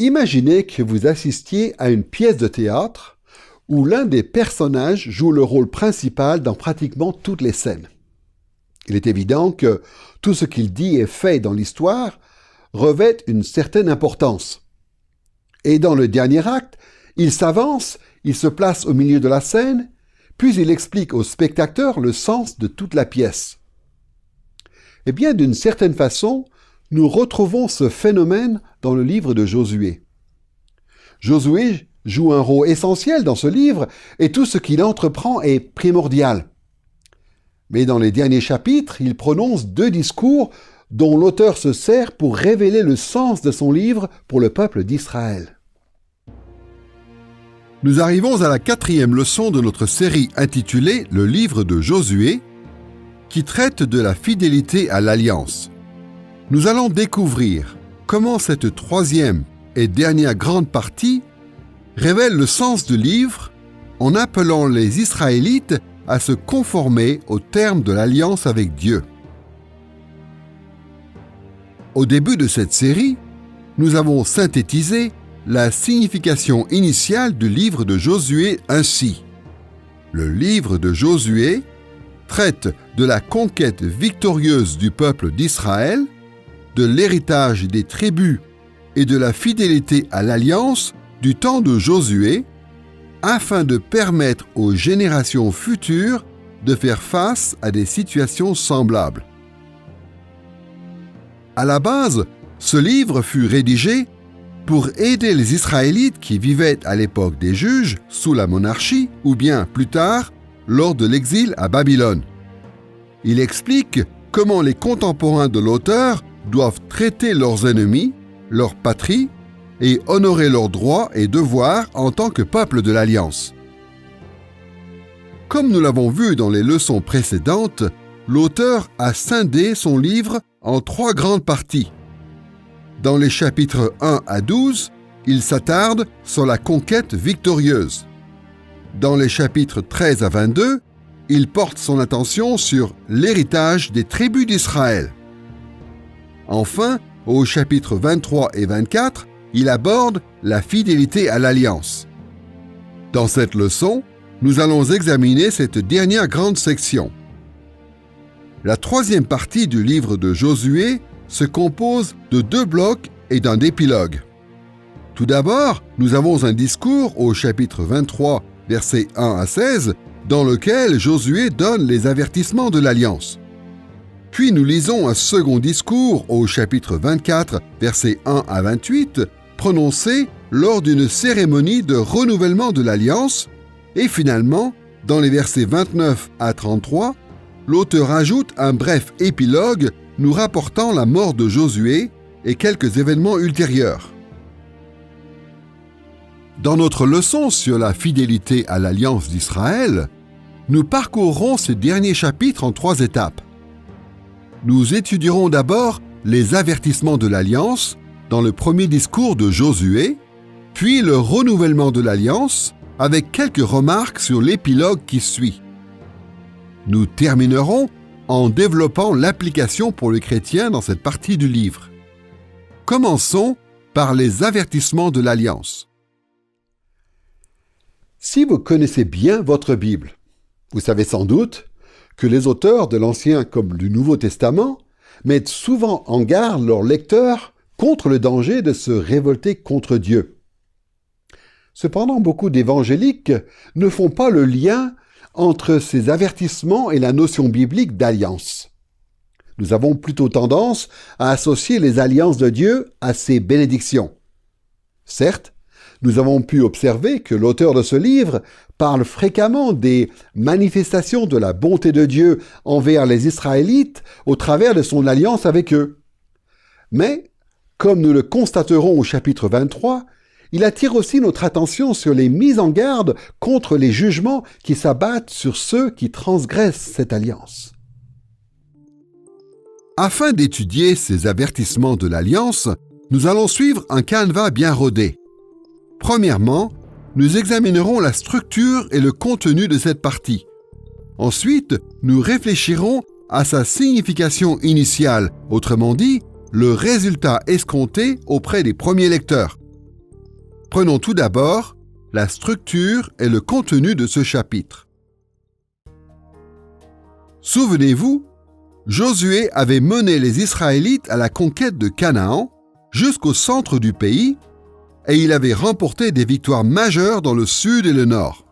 Imaginez que vous assistiez à une pièce de théâtre où l'un des personnages joue le rôle principal dans pratiquement toutes les scènes. Il est évident que tout ce qu'il dit et fait dans l'histoire revêt une certaine importance. Et dans le dernier acte, il s'avance, il se place au milieu de la scène, puis il explique au spectateur le sens de toute la pièce. Eh bien, d'une certaine façon, nous retrouvons ce phénomène dans le livre de Josué. Josué joue un rôle essentiel dans ce livre et tout ce qu'il entreprend est primordial. Mais dans les derniers chapitres, il prononce 2 discours dont l'auteur se sert pour révéler le sens de son livre pour le peuple d'Israël. Nous arrivons à la 4e leçon de notre série intitulée « Le livre de Josué » qui traite de la fidélité à l'alliance. Nous allons découvrir comment cette 3e et dernière grande partie révèle le sens du livre en appelant les Israélites à se conformer aux termes de l'alliance avec Dieu. Au début de cette série, nous avons synthétisé la signification initiale du livre de Josué ainsi. Le livre de Josué traite de la conquête victorieuse du peuple d'Israël, de l'héritage des tribus et de la fidélité à l'alliance du temps de Josué, afin de permettre aux générations futures de faire face à des situations semblables. À la base, ce livre fut rédigé pour aider les Israélites qui vivaient à l'époque des juges sous la monarchie ou bien plus tard lors de l'exil à Babylone. Il explique comment les contemporains de l'auteur doivent traiter leurs ennemis, leur patrie et honorer leurs droits et devoirs en tant que peuple de l'Alliance. Comme nous l'avons vu dans les leçons précédentes, l'auteur a scindé son livre en 3 grandes parties. Dans les chapitres 1 à 12, il s'attarde sur la conquête victorieuse. Dans les chapitres 13 à 22, il porte son attention sur l'héritage des tribus d'Israël. Enfin, aux chapitres 23 et 24, il aborde la fidélité à l'alliance. Dans cette leçon, nous allons examiner cette dernière grande section. La 3e partie du livre de Josué se compose de 2 blocs et d'un épilogue. Tout d'abord, nous avons un discours au chapitre 23, versets 1 à 16, dans lequel Josué donne les avertissements de l'Alliance. Puis nous lisons un second discours au chapitre 24, versets 1 à 28, prononcé lors d'une cérémonie de renouvellement de l'Alliance, et finalement, dans les versets 29 à 33, l'auteur ajoute un bref épilogue nous rapportant la mort de Josué et quelques événements ultérieurs. Dans notre leçon sur la fidélité à l'Alliance d'Israël, nous parcourrons ces derniers chapitres en 3 étapes. Nous étudierons d'abord les avertissements de l'Alliance dans le premier discours de Josué, puis le renouvellement de l'Alliance avec quelques remarques sur l'épilogue qui suit. Nous terminerons en développant l'application pour le chrétien dans cette partie du livre. Commençons par les avertissements de l'Alliance. Si vous connaissez bien votre Bible, vous savez sans doute que les auteurs de l'Ancien comme du Nouveau Testament mettent souvent en garde leurs lecteurs contre le danger de se révolter contre Dieu. Cependant, beaucoup d'évangéliques ne font pas le lien entre ces avertissements et la notion biblique d'alliance. Nous avons plutôt tendance à associer les alliances de Dieu à ses bénédictions. Certes, nous avons pu observer que l'auteur de ce livre parle fréquemment des manifestations de la bonté de Dieu envers les Israélites au travers de son alliance avec eux. Mais, comme nous le constaterons au chapitre 23, il attire aussi notre attention sur les mises en garde contre les jugements qui s'abattent sur ceux qui transgressent cette alliance. Afin d'étudier ces avertissements de l'Alliance, nous allons suivre un canevas bien rodé. Premièrement, nous examinerons la structure et le contenu de cette partie. Ensuite, nous réfléchirons à sa signification initiale, autrement dit, le résultat escompté auprès des premiers lecteurs. Prenons tout d'abord la structure et le contenu de ce chapitre. Souvenez-vous, Josué avait mené les Israélites à la conquête de Canaan jusqu'au centre du pays et il avait remporté des victoires majeures dans le sud et le nord.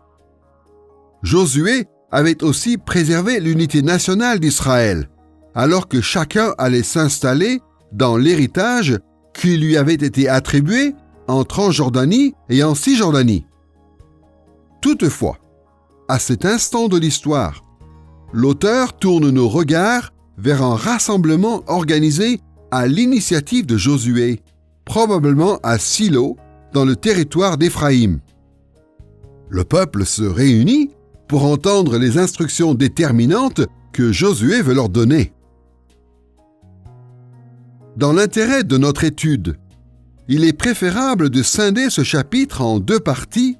Josué avait aussi préservé l'unité nationale d'Israël, alors que chacun allait s'installer dans l'héritage qui lui avait été attribué en Transjordanie et en Cisjordanie. Toutefois, à cet instant de l'histoire, l'auteur tourne nos regards vers un rassemblement organisé à l'initiative de Josué, probablement à Silo, dans le territoire d'Éphraïm. Le peuple se réunit pour entendre les instructions déterminantes que Josué veut leur donner. Dans l'intérêt de notre étude, il est préférable de scinder ce chapitre en deux parties,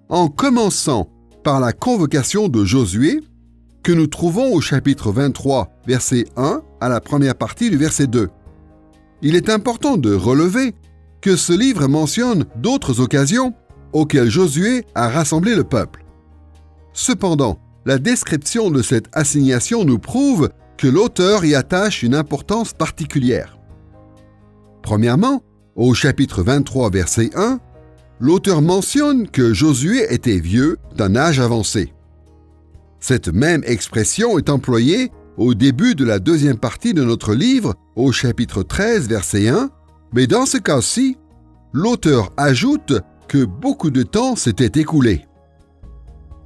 en commençant par la convocation de Josué, que nous trouvons au chapitre 23, verset 1 à la première partie du verset 2. Il est important de relever que ce livre mentionne d'autres occasions auxquelles Josué a rassemblé le peuple. Cependant, la description de cette assignation nous prouve que l'auteur y attache une importance particulière. Premièrement, au chapitre 23, verset 1, l'auteur mentionne que Josué était vieux, d'un âge avancé. Cette même expression est employée au début de la deuxième partie de notre livre, au chapitre 13, verset 1, mais dans ce cas-ci, l'auteur ajoute que beaucoup de temps s'était écoulé.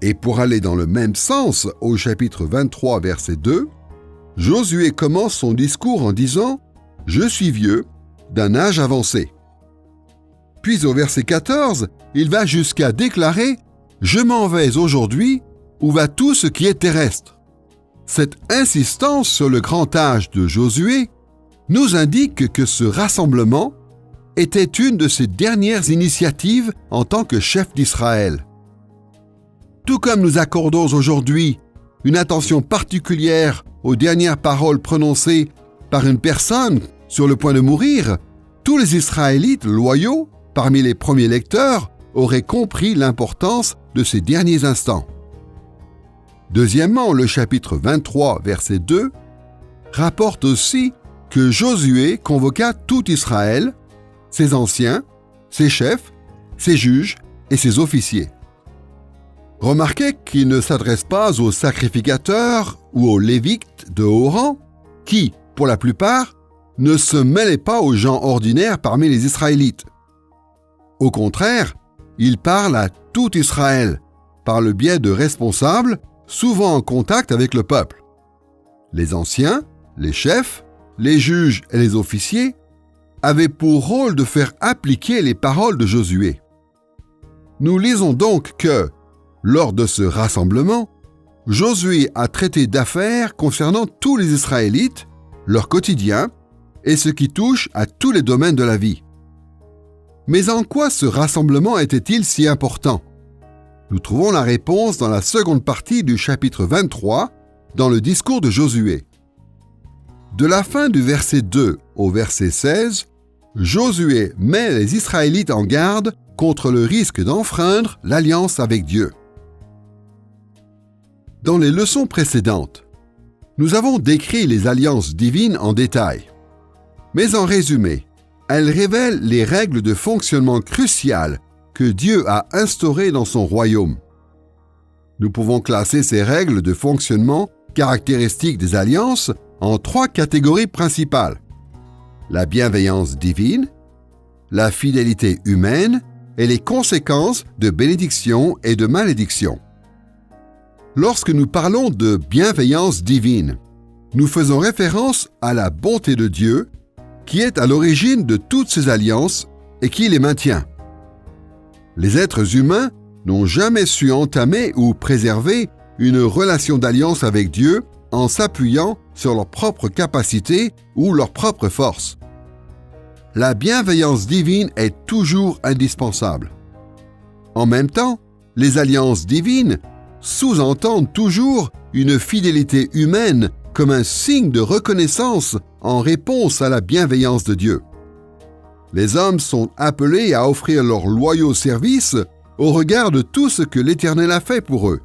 Et pour aller dans le même sens, au chapitre 23, verset 2, Josué commence son discours en disant « Je suis vieux, d'un âge avancé ». Puis au verset 14, il va jusqu'à déclarer « Je m'en vais aujourd'hui, où va tout ce qui est terrestre ». Cette insistance sur le grand âge de Josué nous indique que ce rassemblement était une de ses dernières initiatives en tant que chef d'Israël. Tout comme nous accordons aujourd'hui une attention particulière aux dernières paroles prononcées par une personne sur le point de mourir, tous les Israélites loyaux, parmi les premiers lecteurs, auraient compris l'importance de ces derniers instants. Deuxièmement, le chapitre 23, verset 2, rapporte aussi que Josué convoqua tout Israël, ses anciens, ses chefs, ses juges et ses officiers. Remarquez qu'il ne s'adresse pas aux sacrificateurs ou aux lévites de haut rang, qui, pour la plupart, ne se mêlaient pas aux gens ordinaires parmi les Israélites. Au contraire, il parle à tout Israël, par le biais de responsables, souvent en contact avec le peuple. Les anciens, les chefs, les juges et les officiers avaient pour rôle de faire appliquer les paroles de Josué. Nous lisons donc que, lors de ce rassemblement, Josué a traité d'affaires concernant tous les Israélites, leur quotidien et ce qui touche à tous les domaines de la vie. Mais en quoi ce rassemblement était-il si important ? Nous trouvons la réponse dans la seconde partie du chapitre 23, dans le discours de Josué. De la fin du verset 2 au verset 16, Josué met les Israélites en garde contre le risque d'enfreindre l'alliance avec Dieu. Dans les leçons précédentes, nous avons décrit les alliances divines en détail. Mais en résumé, elles révèlent les règles de fonctionnement cruciales que Dieu a instaurées dans son royaume. Nous pouvons classer ces règles de fonctionnement caractéristiques des alliances en trois catégories principales: la bienveillance divine, la fidélité humaine et les conséquences de bénédiction et de malédiction. Lorsque nous parlons de bienveillance divine, nous faisons référence à la bonté de Dieu qui est à l'origine de toutes ces alliances et qui les maintient. Les êtres humains n'ont jamais su entamer ou préserver une relation d'alliance avec Dieu en s'appuyant sur leurs propres capacités ou leurs propres forces. La bienveillance divine est toujours indispensable. En même temps, les alliances divines sous-entendent toujours une fidélité humaine comme un signe de reconnaissance en réponse à la bienveillance de Dieu. Les hommes sont appelés à offrir leurs loyaux services au regard de tout ce que l'Éternel a fait pour eux.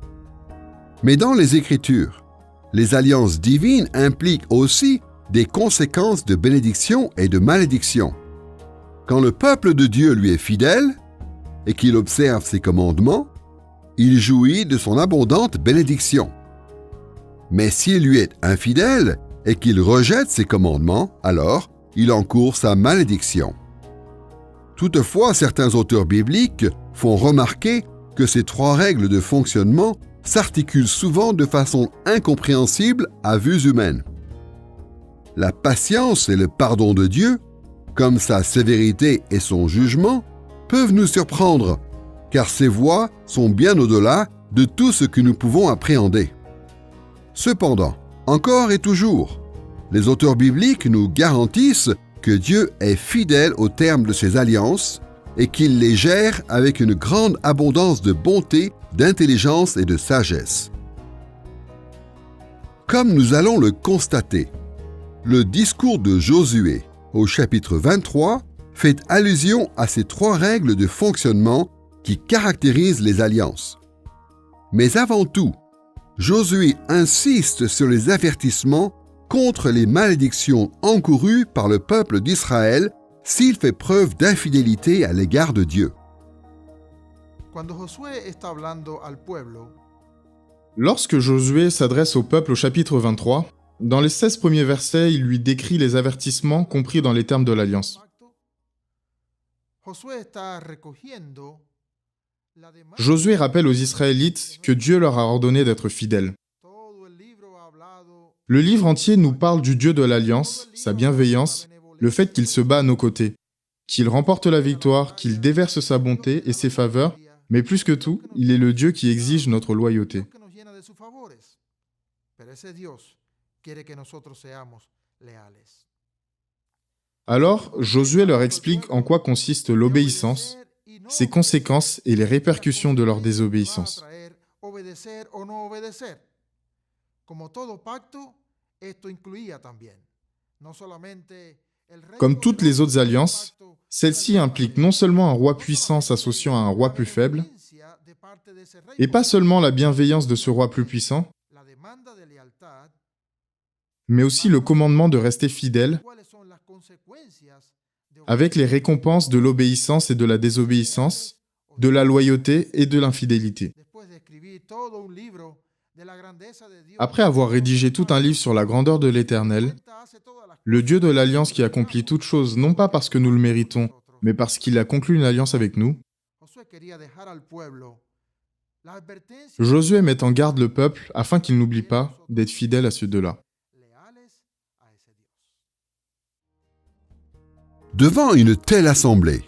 Mais dans les Écritures, les alliances divines impliquent aussi des conséquences de bénédiction et de malédiction. Quand le peuple de Dieu lui est fidèle et qu'il observe ses commandements, il jouit de son abondante bénédiction. Mais s'il lui est infidèle et qu'il rejette ses commandements, alors il encourt sa malédiction. Toutefois, certains auteurs bibliques font remarquer que ces trois règles de fonctionnement s'articulent souvent de façon incompréhensible à vues humaines. La patience et le pardon de Dieu, comme sa sévérité et son jugement, peuvent nous surprendre, car ses voies sont bien au-delà de tout ce que nous pouvons appréhender. Cependant, encore et toujours, les auteurs bibliques nous garantissent que Dieu est fidèle au terme de ses alliances et qu'il les gère avec une grande abondance de bonté, d'intelligence et de sagesse. Comme nous allons le constater, le discours de Josué au chapitre 23 fait allusion à ces trois règles de fonctionnement qui caractérisent les alliances. Mais avant tout, Josué insiste sur les avertissements contre les malédictions encourues par le peuple d'Israël s'il fait preuve d'infidélité à l'égard de Dieu. Lorsque Josué s'adresse au peuple au chapitre 23, dans les 16 premiers versets, il lui décrit les avertissements compris dans les termes de l'Alliance. Josué rappelle aux Israélites que Dieu leur a ordonné d'être fidèles. Le livre entier nous parle du Dieu de l'Alliance, sa bienveillance, le fait qu'il se bat à nos côtés, qu'il remporte la victoire, qu'il déverse sa bonté et ses faveurs, mais plus que tout, il est le Dieu qui exige notre loyauté. Alors, Josué leur explique en quoi consiste l'obéissance, ses conséquences et les répercussions de leur désobéissance. Comme toutes les autres alliances, celle-ci implique non seulement un roi puissant s'associant à un roi plus faible, et pas seulement la bienveillance de ce roi plus puissant, mais aussi le commandement de rester fidèle avec les récompenses de l'obéissance et de la désobéissance, de la loyauté et de l'infidélité. Après avoir rédigé tout un livre sur la grandeur de l'Éternel, le Dieu de l'Alliance qui accomplit toutes choses non pas parce que nous le méritons, mais parce qu'il a conclu une alliance avec nous, Josué met en garde le peuple afin qu'il n'oublie pas d'être fidèle à ce Dieu-là. Devant une telle assemblée,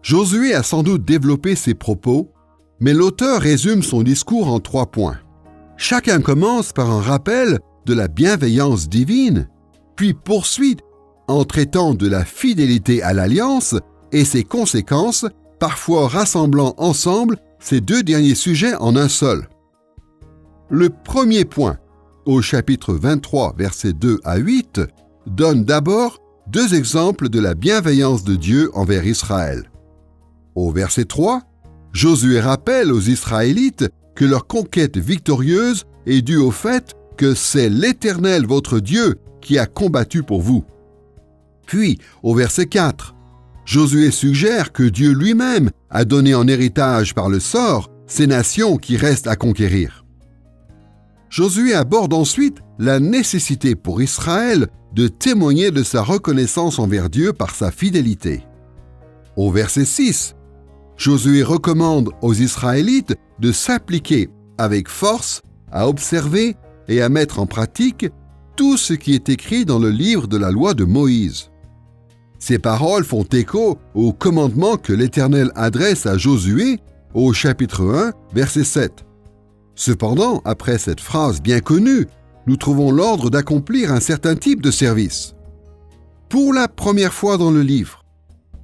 Josué a sans doute développé ses propos, mais l'auteur résume son discours en 3 points. Chacun commence par un rappel de la bienveillance divine, puis poursuit en traitant de la fidélité à l'alliance et ses conséquences, parfois rassemblant ensemble ces 2 derniers sujets en un seul. Le premier point, au chapitre 23, versets 2 à 8, donne d'abord 2 exemples de la bienveillance de Dieu envers Israël. Au verset 3, Josué rappelle aux Israélites que leur conquête victorieuse est due au fait que c'est l'Éternel votre Dieu qui a combattu pour vous. Puis, au verset 4, Josué suggère que Dieu lui-même a donné en héritage par le sort ces nations qui restent à conquérir. Josué aborde ensuite la nécessité pour Israël de témoigner de sa reconnaissance envers Dieu par sa fidélité. Au verset 6, Josué recommande aux Israélites de s'appliquer avec force à observer et à mettre en pratique tout ce qui est écrit dans le livre de la loi de Moïse. Ces paroles font écho au commandement que l'Éternel adresse à Josué au chapitre 1, verset 7. Cependant, après cette phrase bien connue, nous trouvons l'ordre d'accomplir un certain type de service. Pour la première fois dans le livre,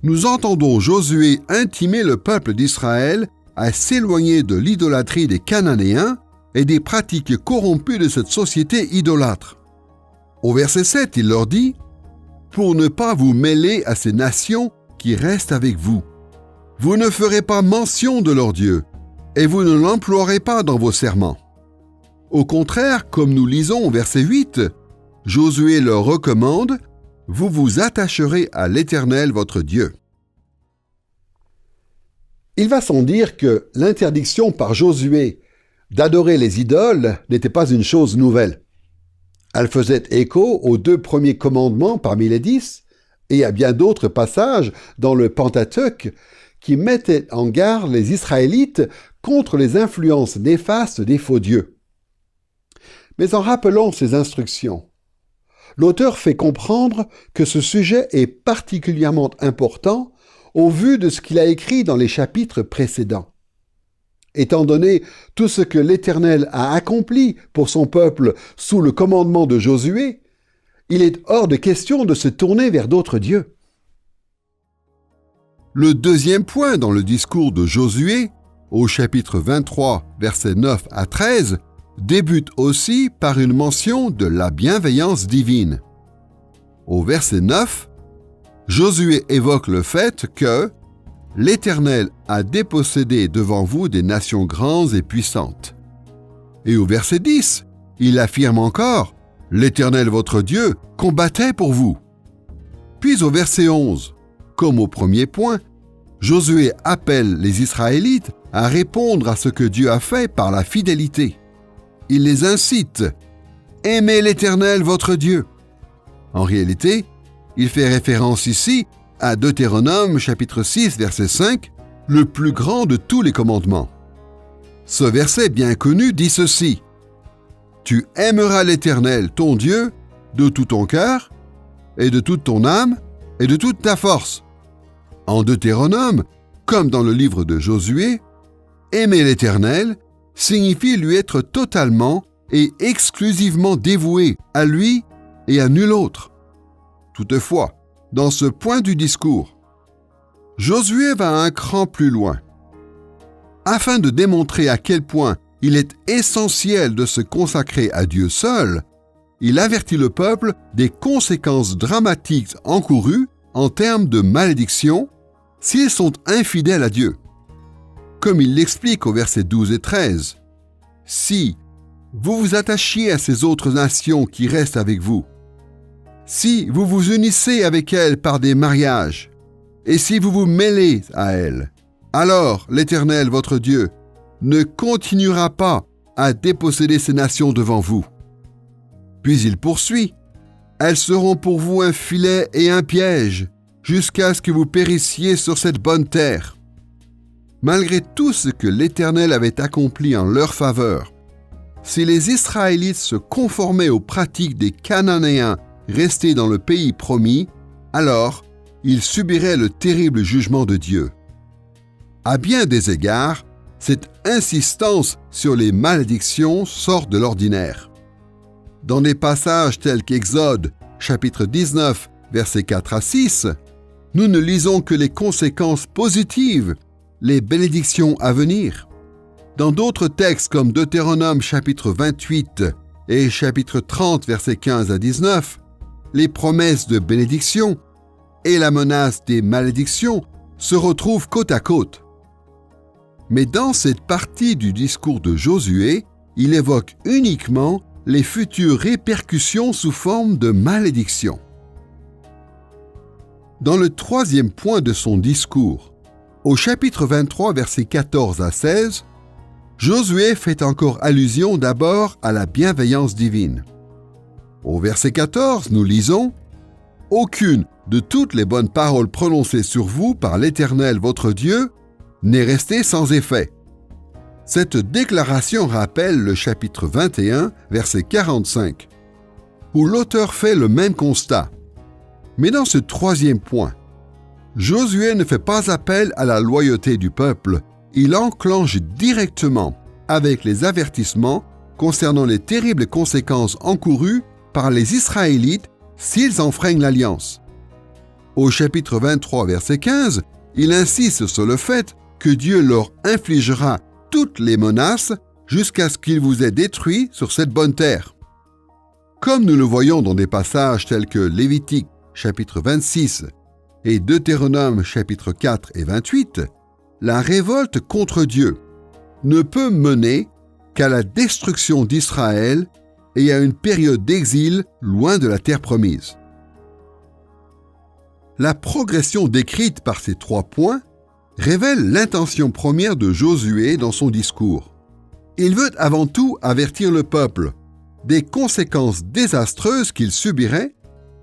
nous entendons Josué intimer le peuple d'Israël à s'éloigner de l'idolâtrie des Cananéens et des pratiques corrompues de cette société idolâtre. Au verset 7, il leur dit « Pour ne pas vous mêler à ces nations qui reste avec vous. Vous ne ferez pas mention de leur Dieu, et vous ne l'emploierez pas dans vos serments. Au contraire, comme nous lisons au verset 8, Josué leur recommande « Vous vous attacherez à l'Éternel votre Dieu ». Il va sans dire que l'interdiction par Josué d'adorer les idoles n'était pas une chose nouvelle. Elle faisait écho aux 2 premiers commandements parmi les 10 et à bien d'autres passages dans le Pentateuque qui mettaient en garde les Israélites contre les influences néfastes des faux dieux. Mais en rappelant ces instructions, l'auteur fait comprendre que ce sujet est particulièrement important au vu de ce qu'il a écrit dans les chapitres précédents. Étant donné tout ce que l'Éternel a accompli pour son peuple sous le commandement de Josué, il est hors de question de se tourner vers d'autres dieux. Le deuxième point dans le discours de Josué, au chapitre 23, versets 9 à 13, débute aussi par une mention de la bienveillance divine. Au verset 9, Josué évoque le fait que l'Éternel a dépossédé devant vous des nations grandes et puissantes. Et au verset 10, il affirme encore « L'Éternel votre Dieu combattait pour vous ». Puis au verset 11, comme au premier point, Josué appelle les Israélites à répondre à ce que Dieu a fait par la fidélité. Il les incite « Aimez l'Éternel votre Dieu ». En réalité, il fait référence ici à Deutéronome chapitre 6 verset 5, le plus grand de tous les commandements. Ce verset bien connu dit ceci: « Tu aimeras l'Éternel ton Dieu de tout ton cœur et de toute ton âme et de toute ta force. » En Deutéronome, comme dans le livre de Josué, aimer l'Éternel signifie lui être totalement et exclusivement dévoué à lui et à nul autre. Toutefois, dans ce point du discours, Josué va un cran plus loin. Afin de démontrer à quel point il est essentiel de se consacrer à Dieu seul, il avertit le peuple des conséquences dramatiques encourues en termes de malédiction s'ils sont infidèles à Dieu. Comme il l'explique au verset 12 et 13, « Si vous vous attachiez à ces autres nations qui restent avec vous, si vous vous unissez avec elles par des mariages, et si vous vous mêlez à elles, alors l'Éternel, votre Dieu, ne continuera pas à déposséder ces nations devant vous. » Puis il poursuit, « Elles seront pour vous un filet et un piège, jusqu'à ce que vous périssiez sur cette bonne terre. » Malgré tout ce que l'Éternel avait accompli en leur faveur, si les Israélites se conformaient aux pratiques des Cananéens restés dans le pays promis, alors ils subiraient le terrible jugement de Dieu. À bien des égards, cette insistance sur les malédictions sort de l'ordinaire. Dans des passages tels qu'Exode, chapitre 19, versets 4 à 6, nous ne lisons que les conséquences positives, les bénédictions à venir. Dans d'autres textes comme Deutéronome chapitre 28 et chapitre 30, versets 15 à 19, les promesses de bénédiction et la menace des malédictions se retrouvent côte à côte. Mais dans cette partie du discours de Josué, il évoque uniquement les futures répercussions sous forme de malédiction. Dans le troisième point de son discours, au chapitre 23, versets 14 à 16, Josué fait encore allusion d'abord à la bienveillance divine. Au verset 14, nous lisons « Aucune de toutes les bonnes paroles prononcées sur vous par l'Éternel votre Dieu n'est restée sans effet. » Cette déclaration rappelle le chapitre 21, verset 45, où l'auteur fait le même constat. Mais dans ce troisième point, Josué ne fait pas appel à la loyauté du peuple, il enclenche directement avec les avertissements concernant les terribles conséquences encourues par les Israélites s'ils enfreignent l'alliance. Au chapitre 23, verset 15, il insiste sur le fait que Dieu leur infligera toutes les menaces jusqu'à ce qu'ils vous aient détruits sur cette bonne terre. Comme nous le voyons dans des passages tels que Lévitique, chapitre 26, et Deutéronome chapitre 4 et 28, la révolte contre Dieu ne peut mener qu'à la destruction d'Israël et à une période d'exil loin de la terre promise. La progression décrite par ces 3 points révèle l'intention première de Josué dans son discours. Il veut avant tout avertir le peuple des conséquences désastreuses qu'il subirait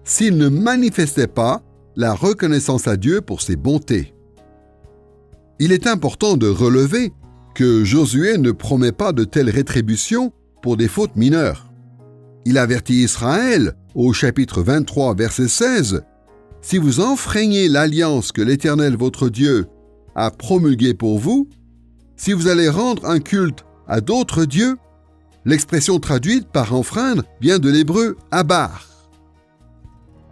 s'il ne manifestait pas la reconnaissance à Dieu pour ses bontés. Il est important de relever que Josué ne promet pas de telles rétributions pour des fautes mineures. Il avertit Israël, au chapitre 23, verset 16, « Si vous enfreignez l'alliance que l'Éternel votre Dieu a promulguée pour vous, si vous allez rendre un culte à d'autres dieux », l'expression traduite par enfreindre vient de l'hébreu « abar ».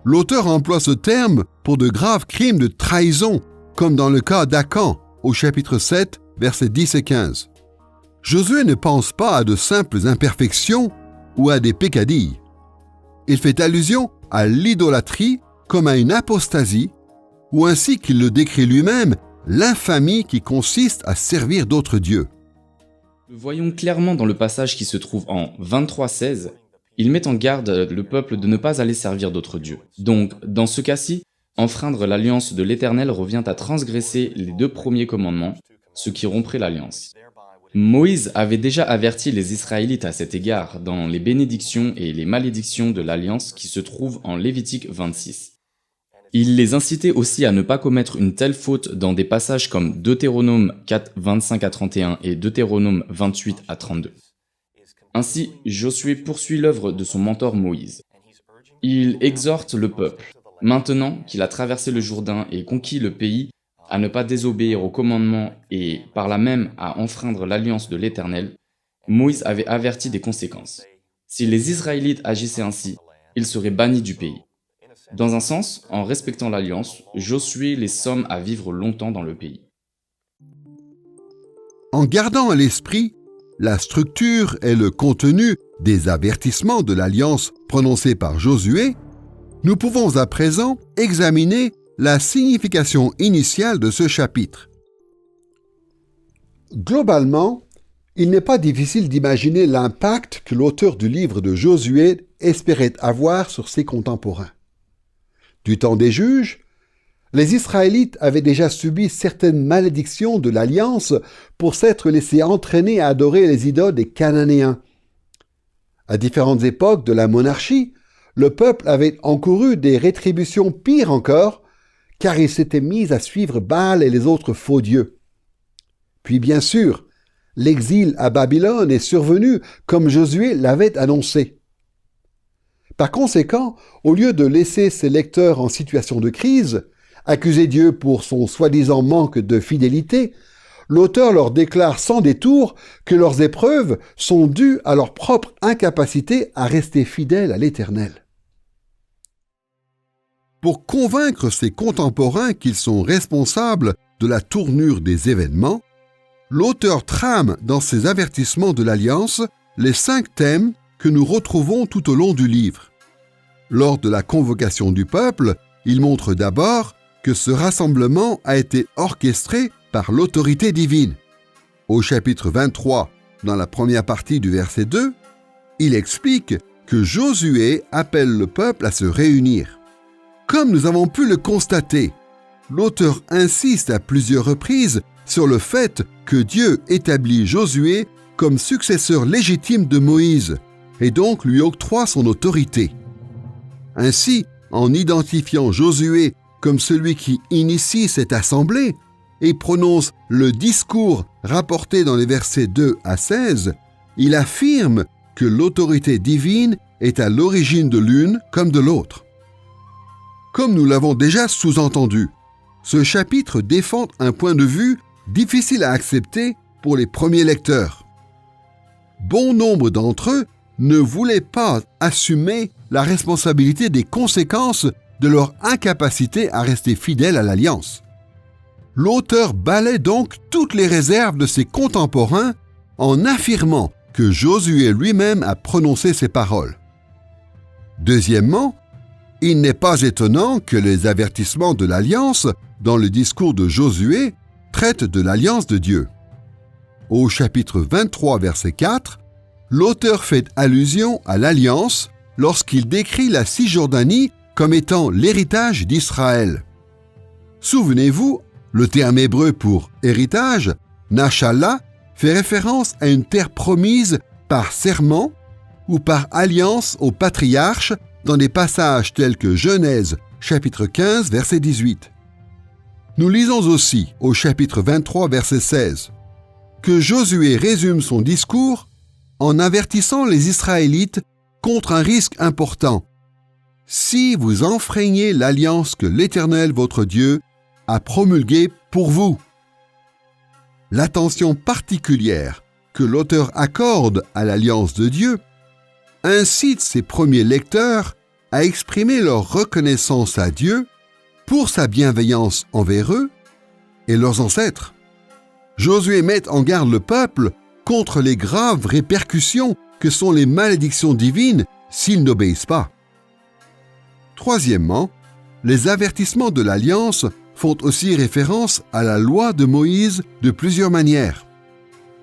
L'auteur emploie ce terme pour de graves crimes de trahison, comme dans le cas d'Acan, au chapitre 7, versets 10 et 15. Josué ne pense pas à de simples imperfections ou à des peccadilles. Il fait allusion à l'idolâtrie comme à une apostasie, ou ainsi qu'il le décrit lui-même, l'infamie qui consiste à servir d'autres dieux. Le voyons clairement dans le passage qui se trouve en 23:16. Il met en garde le peuple de ne pas aller servir d'autres dieux. Donc, dans ce cas-ci, enfreindre l'alliance de l'Éternel revient à transgresser les 2 premiers commandements, ce qui romprait l'alliance. Moïse avait déjà averti les Israélites à cet égard dans les bénédictions et les malédictions de l'alliance qui se trouvent en Lévitique 26. Il les incitait aussi à ne pas commettre une telle faute dans des passages comme Deutéronome 4, 25 à 31 et Deutéronome 28 à 32. Ainsi, Josué poursuit l'œuvre de son mentor Moïse. Il exhorte le peuple, maintenant qu'il a traversé le Jourdain et conquis le pays, à ne pas désobéir aux commandements et par là même à enfreindre l'alliance de l'Éternel. Moïse avait averti des conséquences. Si les Israélites agissaient ainsi, ils seraient bannis du pays. Dans un sens, en respectant l'alliance, Josué les somme à vivre longtemps dans le pays. En gardant à l'esprit la structure et le contenu des avertissements de l'alliance prononcés par Josué, nous pouvons à présent examiner la signification initiale de ce chapitre. Globalement, il n'est pas difficile d'imaginer l'impact que l'auteur du livre de Josué espérait avoir sur ses contemporains. Du temps des juges, les Israélites avaient déjà subi certaines malédictions de l'Alliance pour s'être laissés entraîner à adorer les idoles des Cananéens. À différentes époques de la monarchie, le peuple avait encouru des rétributions pires encore, car il s'était mis à suivre Baal et les autres faux dieux. Puis bien sûr, l'exil à Babylone est survenu comme Josué l'avait annoncé. Par conséquent, au lieu de laisser ses lecteurs en situation de crise, accuser Dieu pour son soi-disant manque de fidélité, l'auteur leur déclare sans détour que leurs épreuves sont dues à leur propre incapacité à rester fidèles à l'Éternel. Pour convaincre ses contemporains qu'ils sont responsables de la tournure des événements, l'auteur trame dans ses avertissements de l'Alliance les 5 thèmes que nous retrouvons tout au long du livre. Lors de la convocation du peuple, il montre d'abord que ce rassemblement a été orchestré par l'autorité divine. Au chapitre 23, dans la première partie du verset 2, il explique que Josué appelle le peuple à se réunir. Comme nous avons pu le constater, l'auteur insiste à plusieurs reprises sur le fait que Dieu établit Josué comme successeur légitime de Moïse et donc lui octroie son autorité. Ainsi, en identifiant Josué comme celui qui initie cette assemblée et prononce le discours rapporté dans les versets 2 à 16, il affirme que l'autorité divine est à l'origine de l'une comme de l'autre. Comme nous l'avons déjà sous-entendu, ce chapitre défend un point de vue difficile à accepter pour les premiers lecteurs. Bon nombre d'entre eux ne voulaient pas assumer la responsabilité des conséquences de leur incapacité à rester fidèles à l'Alliance. L'auteur balaie donc toutes les réserves de ses contemporains en affirmant que Josué lui-même a prononcé ces paroles. Deuxièmement, Il n'est pas étonnant que les avertissements de l'Alliance dans le discours de Josué traitent de l'Alliance de Dieu. Au chapitre 23, verset 4, l'auteur fait allusion à l'Alliance lorsqu'il décrit la Cisjordanie comme étant l'héritage d'Israël. Souvenez-vous, le terme hébreu pour héritage, Nachala, fait référence à une terre promise par serment ou par alliance aux patriarches dans des passages tels que Genèse, chapitre 15, verset 18. Nous lisons aussi au chapitre 23, verset 16, que Josué résume son discours en avertissant les Israélites contre un risque important. Si vous enfreignez l'alliance que l'Éternel votre Dieu a promulguée pour vous. L'attention particulière que l'auteur accorde à l'alliance de Dieu incite ses premiers lecteurs à exprimer leur reconnaissance à Dieu pour sa bienveillance envers eux et leurs ancêtres. Josué met en garde le peuple contre les graves répercussions que sont les malédictions divines s'ils n'obéissent pas. Troisièmement, les avertissements de l'Alliance font aussi référence à la loi de Moïse de plusieurs manières.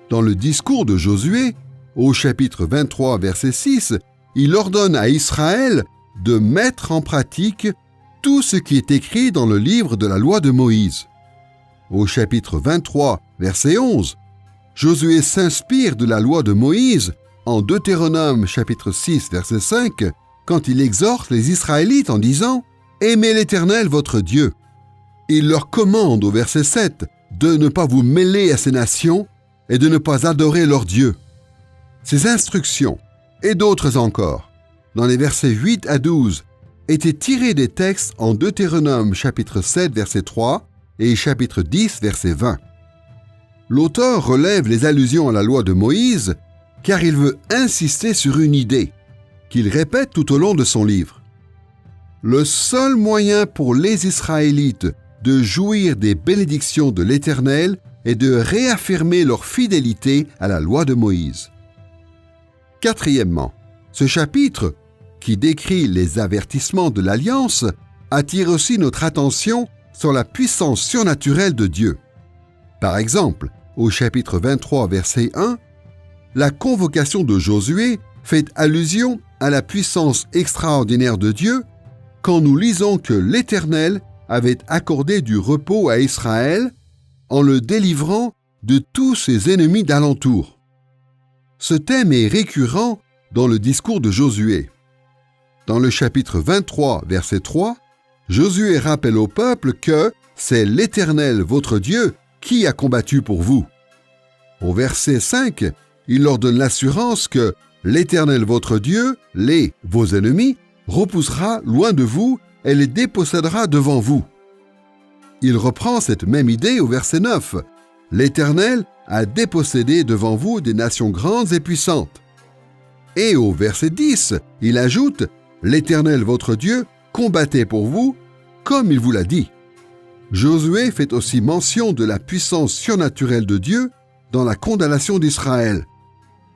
Dans le discours de Josué, au chapitre 23, verset 6, il ordonne à Israël de mettre en pratique tout ce qui est écrit dans le livre de la loi de Moïse. Au chapitre 23, verset 11, Josué s'inspire de la loi de Moïse en Deutéronome chapitre 6, verset 5, quand il exhorte les Israélites en disant « Aimez l'Éternel votre Dieu ». Il leur commande au verset 7 de ne pas vous mêler à ces nations et de ne pas adorer leurs dieux. Ces instructions, et d'autres encore, dans les versets 8 à 12, étaient tirées des textes en Deutéronome chapitre 7, verset 3 et chapitre 10, verset 20. L'auteur relève les allusions à la loi de Moïse car il veut insister sur une idée qu'il répète tout au long de son livre. Le seul moyen pour les Israélites de jouir des bénédictions de l'Éternel est de réaffirmer leur fidélité à la loi de Moïse. Quatrièmement, ce chapitre, qui décrit les avertissements de l'Alliance, attire aussi notre attention sur la puissance surnaturelle de Dieu. Par exemple, au chapitre 23, verset 1, la convocation de Josué fait allusion à la puissance extraordinaire de Dieu quand nous lisons que l'Éternel avait accordé du repos à Israël en le délivrant de tous ses ennemis d'alentour. Ce thème est récurrent dans le discours de Josué. Dans le chapitre 23, verset 3, Josué rappelle au peuple que c'est l'Éternel, votre Dieu, qui a combattu pour vous. Au verset 5, il leur donne l'assurance que l'Éternel, votre Dieu, vos ennemis, repoussera loin de vous et les dépossédera devant vous. Il reprend cette même idée au verset 9. L'Éternel a dépossédé devant vous des nations grandes et puissantes. Et au verset 10, il ajoute « L'Éternel, votre Dieu, combattait pour vous, comme il vous l'a dit. » Josué fait aussi mention de la puissance surnaturelle de Dieu dans la condamnation d'Israël.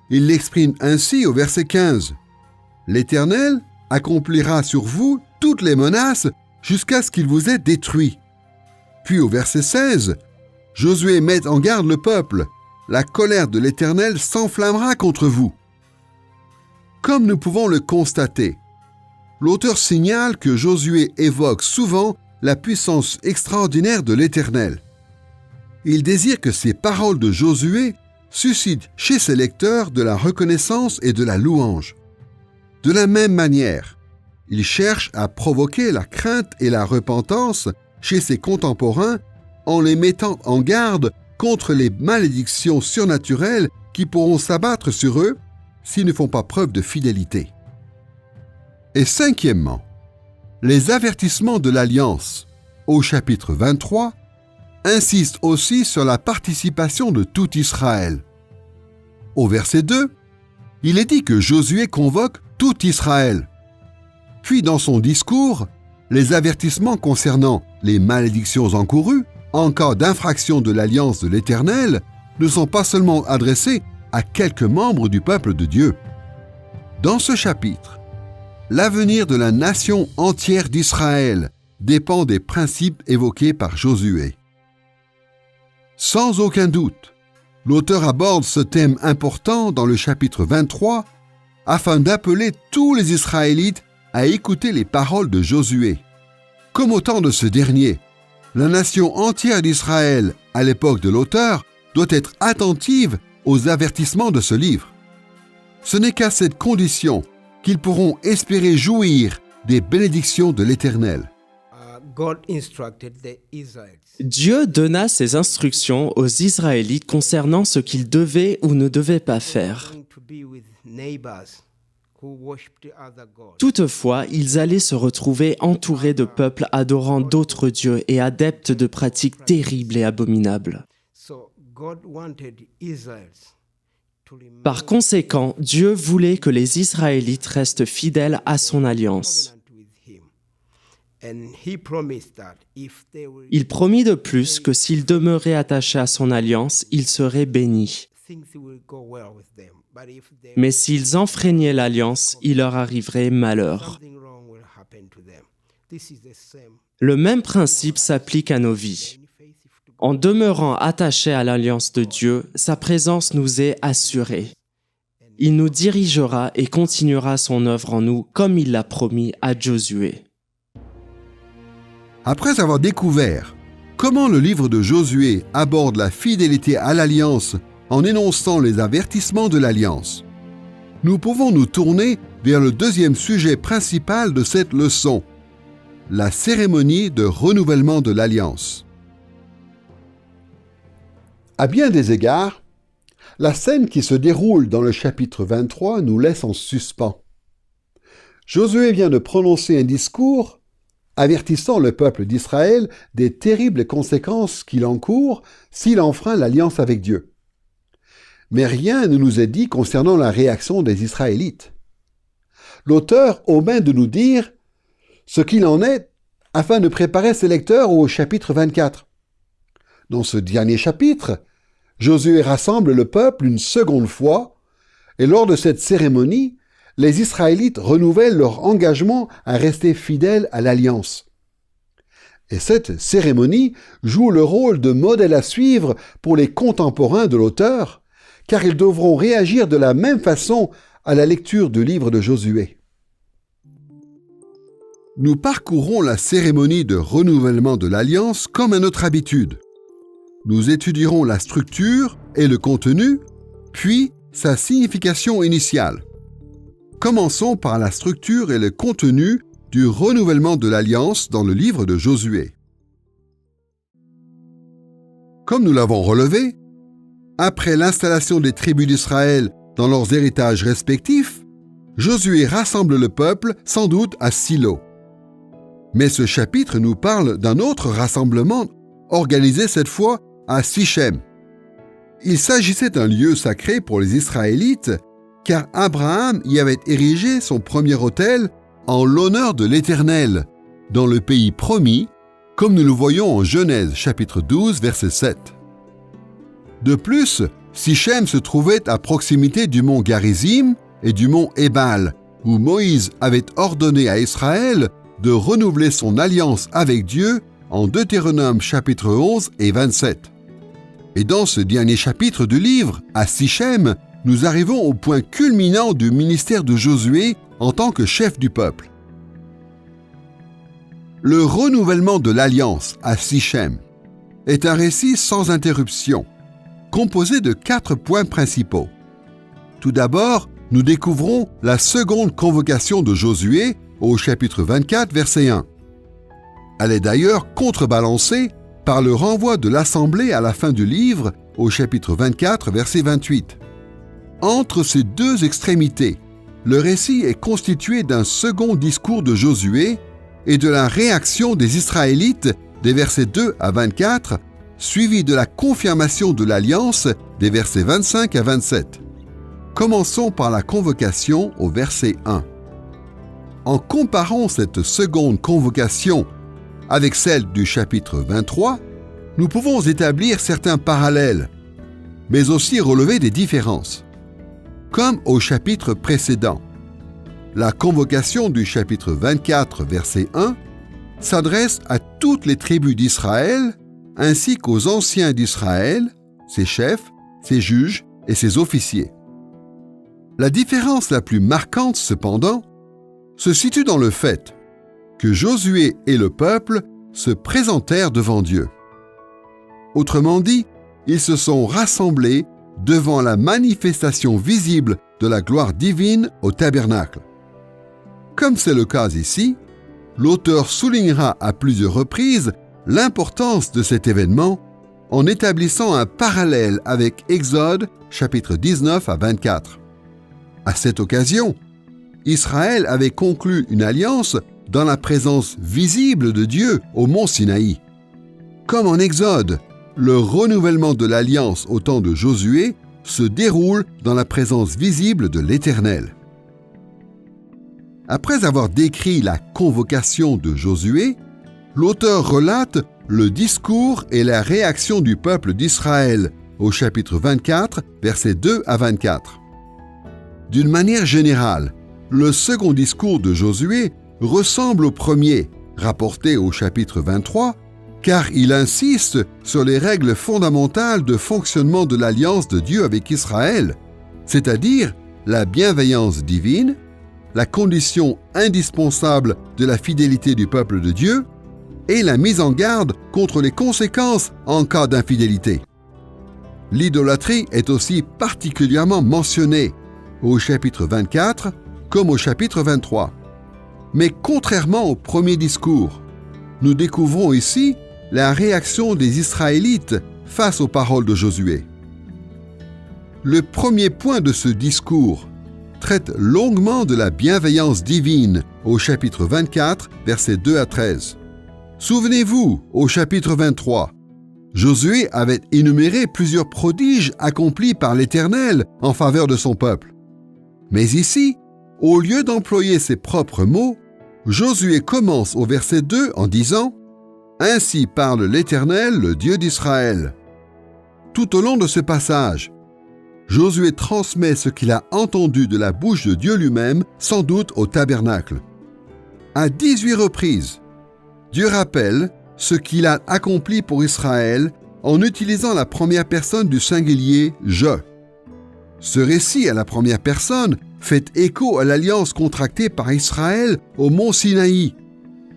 Il l'exprime ainsi au verset 15. « L'Éternel accomplira sur vous toutes les menaces jusqu'à ce qu'il vous ait détruit. » Puis au verset 16, Josué met en garde le peuple. « La colère de l'Éternel s'enflammera contre vous. » Comme nous pouvons le constater, l'auteur signale que Josué évoque souvent la puissance extraordinaire de l'Éternel. Il désire que ces paroles de Josué suscitent chez ses lecteurs de la reconnaissance et de la louange. De la même manière, il cherche à provoquer la crainte et la repentance chez ses contemporains en les mettant en garde contre les malédictions surnaturelles qui pourront s'abattre sur eux s'ils ne font pas preuve de fidélité. Et cinquièmement, les avertissements de l'Alliance, au chapitre 23, insistent aussi sur la participation de tout Israël. Au verset 2, il est dit que Josué convoque tout Israël. Puis dans son discours, les avertissements concernant les malédictions encourues en cas d'infraction de l'Alliance de l'Éternel ne sont pas seulement adressés à quelques membres du peuple de Dieu. Dans ce chapitre, l'avenir de la nation entière d'Israël dépend des principes évoqués par Josué. Sans aucun doute, l'auteur aborde ce thème important dans le chapitre 23 afin d'appeler tous les Israélites à écouter les paroles de Josué. Comme au temps de ce dernier, la nation entière d'Israël, à l'époque de l'auteur, doit être attentive aux avertissements de ce livre. Ce n'est qu'à cette condition qu'ils pourront espérer jouir des bénédictions de l'Éternel. Dieu donna ses instructions aux Israélites concernant ce qu'ils devaient ou ne devaient pas faire. Toutefois, ils allaient se retrouver entourés de peuples adorant d'autres dieux et adeptes de pratiques terribles et abominables. Par conséquent, Dieu voulait que les Israélites restent fidèles à son alliance. Il promit de plus que s'ils demeuraient attachés à son alliance, ils seraient bénis. Mais s'ils enfreignaient l'alliance, il leur arriverait malheur. Le même principe s'applique à nos vies. En demeurant attachés à l'alliance de Dieu, sa présence nous est assurée. Il nous dirigera et continuera son œuvre en nous comme il l'a promis à Josué. Après avoir découvert comment le livre de Josué aborde la fidélité à l'alliance en énonçant les avertissements de l'alliance, nous pouvons nous tourner vers le deuxième sujet principal de cette leçon, la cérémonie de renouvellement de l'alliance. À bien des égards, la scène qui se déroule dans le chapitre 23 nous laisse en suspens. Josué vient de prononcer un discours avertissant le peuple d'Israël des terribles conséquences qu'il encourt s'il enfreint l'alliance avec Dieu. Mais rien ne nous est dit concernant la réaction des Israélites. L'auteur omet de nous dire ce qu'il en est afin de préparer ses lecteurs au chapitre 24. Dans ce dernier chapitre, Josué rassemble le peuple une seconde fois, et lors de cette cérémonie, les Israélites renouvellent leur engagement à rester fidèles à l'alliance. Et cette cérémonie joue le rôle de modèle à suivre pour les contemporains de l'auteur, car ils devront réagir de la même façon à la lecture du livre de Josué. Nous parcourons la cérémonie de renouvellement de l'alliance comme à notre habitude. Nous étudierons la structure et le contenu, puis sa signification initiale. Commençons par la structure et le contenu du renouvellement de l'alliance dans le livre de Josué. Comme nous l'avons relevé, après l'installation des tribus d'Israël dans leurs héritages respectifs, Josué rassemble le peuple sans doute à Silo. Mais ce chapitre nous parle d'un autre rassemblement organisé cette fois à Sichem. Il s'agissait d'un lieu sacré pour les Israélites car Abraham y avait érigé son premier autel en l'honneur de l'Éternel, dans le pays promis, comme nous le voyons en Genèse chapitre 12, verset 7. De plus, Sichem se trouvait à proximité du mont Garizim et du mont Ébal, où Moïse avait ordonné à Israël de renouveler son alliance avec Dieu en Deutéronome chapitre 11 et 27. Et dans ce dernier chapitre du livre, à Sichem, nous arrivons au point culminant du ministère de Josué en tant que chef du peuple. Le renouvellement de l'alliance à Sichem est un récit sans interruption, composé de 4 points principaux. Tout d'abord, nous découvrons la seconde convocation de Josué au chapitre 24, verset 1. Elle est d'ailleurs contrebalancée par le renvoi de l'Assemblée à la fin du livre au chapitre 24, verset 28. Entre ces deux extrémités, le récit est constitué d'un second discours de Josué et de la réaction des Israélites des versets 2 à 24, suivi de la confirmation de l'alliance des versets 25 à 27. Commençons par la convocation au verset 1. En comparant cette seconde convocation avec celle du chapitre 23, nous pouvons établir certains parallèles, mais aussi relever des différences. Comme au chapitre précédent, La convocation du chapitre 24, verset 1, s'adresse à toutes les tribus d'Israël, ainsi qu'aux anciens d'Israël, ses chefs, ses juges et ses officiers. La différence la plus marquante, cependant, se situe dans le fait que Josué et le peuple se présentèrent devant Dieu. Autrement dit, ils se sont rassemblés devant la manifestation visible de la gloire divine au tabernacle. Comme c'est le cas ici, l'auteur soulignera à plusieurs reprises l'importance de cet événement en établissant un parallèle avec Exode chapitre 19 à 24. À cette occasion, Israël avait conclu une alliance dans la présence visible de Dieu au mont Sinaï. Comme en Exode, le renouvellement de l'alliance au temps de Josué se déroule dans la présence visible de l'Éternel. Après avoir décrit la convocation de Josué, l'auteur relate le discours et la réaction du peuple d'Israël au chapitre 24, versets 2 à 24. D'une manière générale, le second discours de Josué ressemble au premier, rapporté au chapitre 23, car il insiste sur les règles fondamentales de fonctionnement de l'alliance de Dieu avec Israël, c'est-à-dire la bienveillance divine, la condition indispensable de la fidélité du peuple de Dieu et la mise en garde contre les conséquences en cas d'infidélité. L'idolâtrie est aussi particulièrement mentionnée au chapitre 24 comme au chapitre 23. Mais contrairement au premier discours, nous découvrons ici la réaction des Israélites face aux paroles de Josué. Le premier point de ce discours traite longuement de la bienveillance divine au chapitre 24, versets 2 à 13. Souvenez-vous, au chapitre 23, Josué avait énuméré plusieurs prodiges accomplis par l'Éternel en faveur de son peuple. Mais ici, au lieu d'employer ses propres mots, Josué commence au verset 2 en disant « Ainsi parle l'Éternel, le Dieu d'Israël ». Tout au long de ce passage, Josué transmet ce qu'il a entendu de la bouche de Dieu lui-même, sans doute au tabernacle. À 18 reprises, Dieu rappelle ce qu'il a accompli pour Israël en utilisant la première personne du singulier « je ». Ce récit à la première personne fait écho à l'alliance contractée par Israël au mont Sinaï,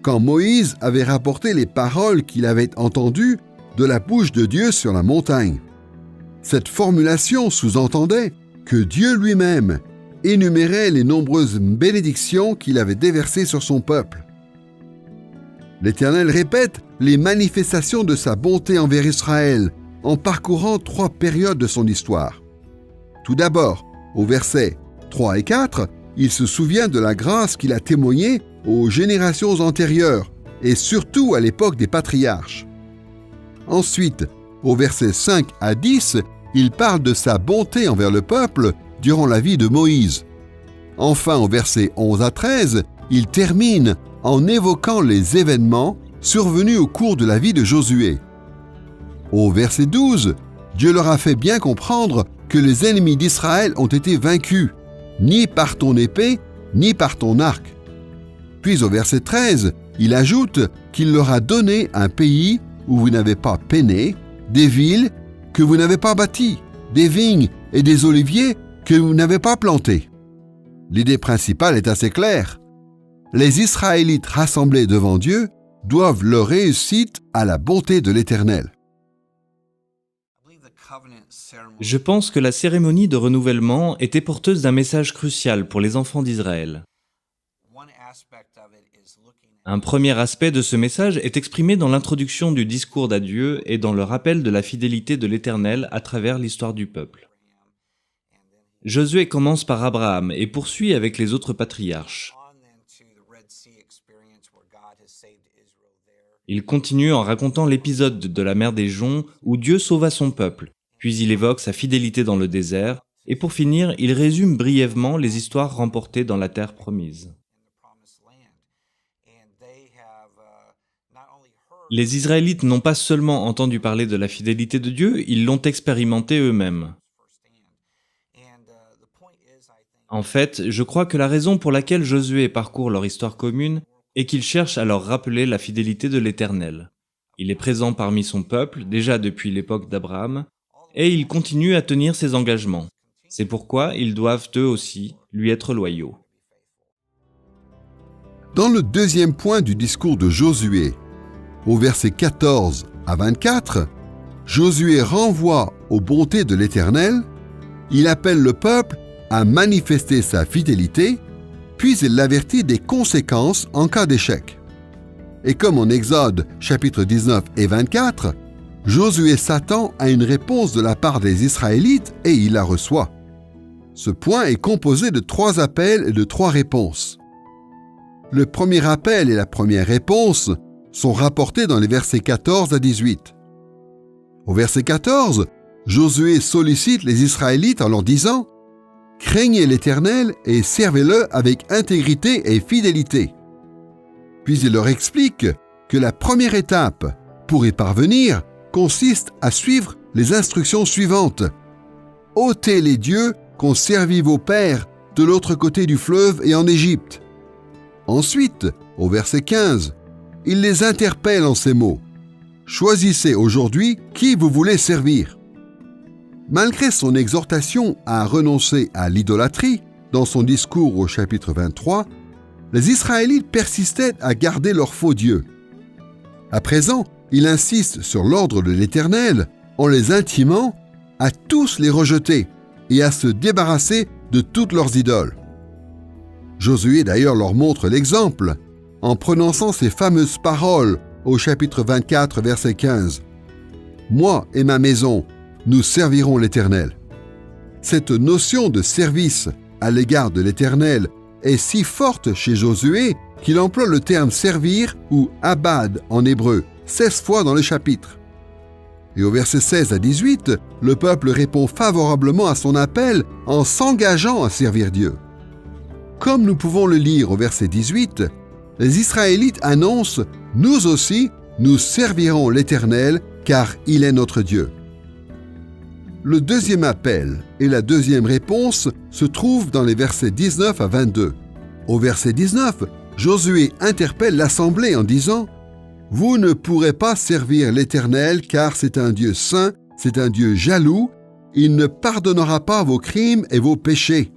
quand Moïse avait rapporté les paroles qu'il avait entendues de la bouche de Dieu sur la montagne. Cette formulation sous-entendait que Dieu lui-même énumérait les nombreuses bénédictions qu'il avait déversées sur son peuple. L'Éternel répète les manifestations de sa bonté envers Israël en parcourant 3 périodes de son histoire. Tout d'abord, au versets 3 et 4, il se souvient de la grâce qu'il a témoignée aux générations antérieures et surtout à l'époque des patriarches. Ensuite, au versets 5 à 10, il parle de sa bonté envers le peuple durant la vie de Moïse. Enfin, au versets 11 à 13, il termine en évoquant les événements survenus au cours de la vie de Josué. Au verset 12, Dieu leur a fait bien comprendre que les ennemis d'Israël ont été vaincus, ni par ton épée, ni par ton arc. Puis au verset 13, il ajoute qu'il leur a donné un pays où vous n'avez pas peiné, des villes que vous n'avez pas bâties, des vignes et des oliviers que vous n'avez pas plantés. L'idée principale est assez claire. Les Israélites rassemblés devant Dieu doivent leur réussite à la bonté de l'Éternel. Je pense que la cérémonie de renouvellement était porteuse d'un message crucial pour les enfants d'Israël. Un premier aspect de ce message est exprimé dans l'introduction du discours d'adieu et dans le rappel de la fidélité de l'Éternel à travers l'histoire du peuple. Josué commence par Abraham et poursuit avec les autres patriarches. Il continue en racontant l'épisode de la mer des Joncs où Dieu sauva son peuple, puis il évoque sa fidélité dans le désert, et pour finir, il résume brièvement les histoires remportées dans la terre promise. Les Israélites n'ont pas seulement entendu parler de la fidélité de Dieu, ils l'ont expérimenté eux-mêmes. En fait, je crois que la raison pour laquelle Josué parcourt leur histoire commune est qu'il cherche à leur rappeler la fidélité de l'Éternel. Il est présent parmi son peuple, déjà depuis l'époque d'Abraham, et il continue à tenir ses engagements. C'est pourquoi ils doivent eux aussi lui être loyaux. Dans le deuxième point du discours de Josué, au verset 14 à 24, Josué renvoie aux bontés de l'Éternel, il appelle le peuple à manifester sa fidélité, puis il l'avertit des conséquences en cas d'échec. Et comme en Exode chapitre 19 et 24, Josué s'attend à une réponse de la part des Israélites et il la reçoit. Ce point est composé de 3 appels et de 3 réponses. Le premier appel et la première réponse sont rapportés dans les versets 14 à 18. Au verset 14, Josué sollicite les Israélites en leur disant « Craignez l'Éternel et servez-le avec intégrité et fidélité. » Puis il leur explique que la première étape pour y parvenir consiste à suivre les instructions suivantes. « Ôtez les dieux qu'ont servi vos pères de l'autre côté du fleuve et en Égypte. » Ensuite, au verset 15, il les interpelle en ces mots. « Choisissez aujourd'hui qui vous voulez servir. » Malgré son exhortation à renoncer à l'idolâtrie, dans son discours au chapitre 23, les Israélites persistaient à garder leurs faux dieux. À présent, il insiste sur l'ordre de l'Éternel en les intimant à tous les rejeter et à se débarrasser de toutes leurs idoles. Josué d'ailleurs leur montre l'exemple en prononçant ces fameuses paroles au chapitre 24, verset 15. « Moi et ma maison, nous servirons l'Éternel. » Cette notion de service à l'égard de l'Éternel est si forte chez Josué qu'il emploie le terme « servir » ou « abad » en hébreu, 16 fois dans le chapitre. Et au verset 16 à 18, le peuple répond favorablement à son appel en s'engageant à servir Dieu. Comme nous pouvons le lire au verset 18, les Israélites annoncent « Nous aussi, nous servirons l'Éternel, car il est notre Dieu. » Le deuxième appel et la deuxième réponse se trouvent dans les versets 19 à 22. Au verset 19, Josué interpelle l'assemblée en disant « Vous ne pourrez pas servir l'Éternel, car c'est un Dieu saint, c'est un Dieu jaloux, il ne pardonnera pas vos crimes et vos péchés. »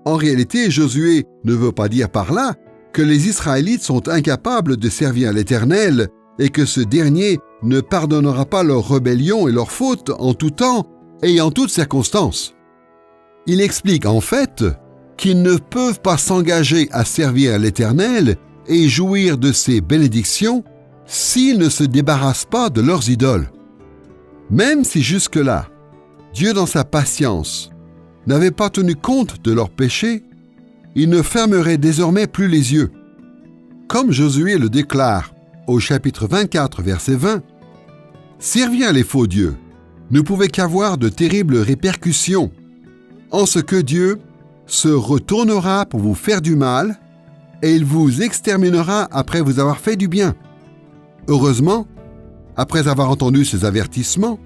En réalité, Josué ne veut pas dire par là que les Israélites sont incapables de servir l'Éternel et que ce dernier ne pardonnera pas leurs rébellions et leurs fautes en tout temps et en toutes circonstances. Il explique en fait qu'ils ne peuvent pas s'engager à servir l'Éternel et jouir de ses bénédictions s'ils ne se débarrassent pas de leurs idoles. Même si jusque-là, Dieu dans sa patience n'avait pas tenu compte de leurs péchés, il ne fermerait désormais plus les yeux. Comme Josué le déclare au chapitre 24, verset 20, « Servir les faux dieux ne pouvait qu'avoir de terribles répercussions, en ce que Dieu se retournera pour vous faire du mal et il vous exterminera après vous avoir fait du bien. » Heureusement, après avoir entendu ces avertissements,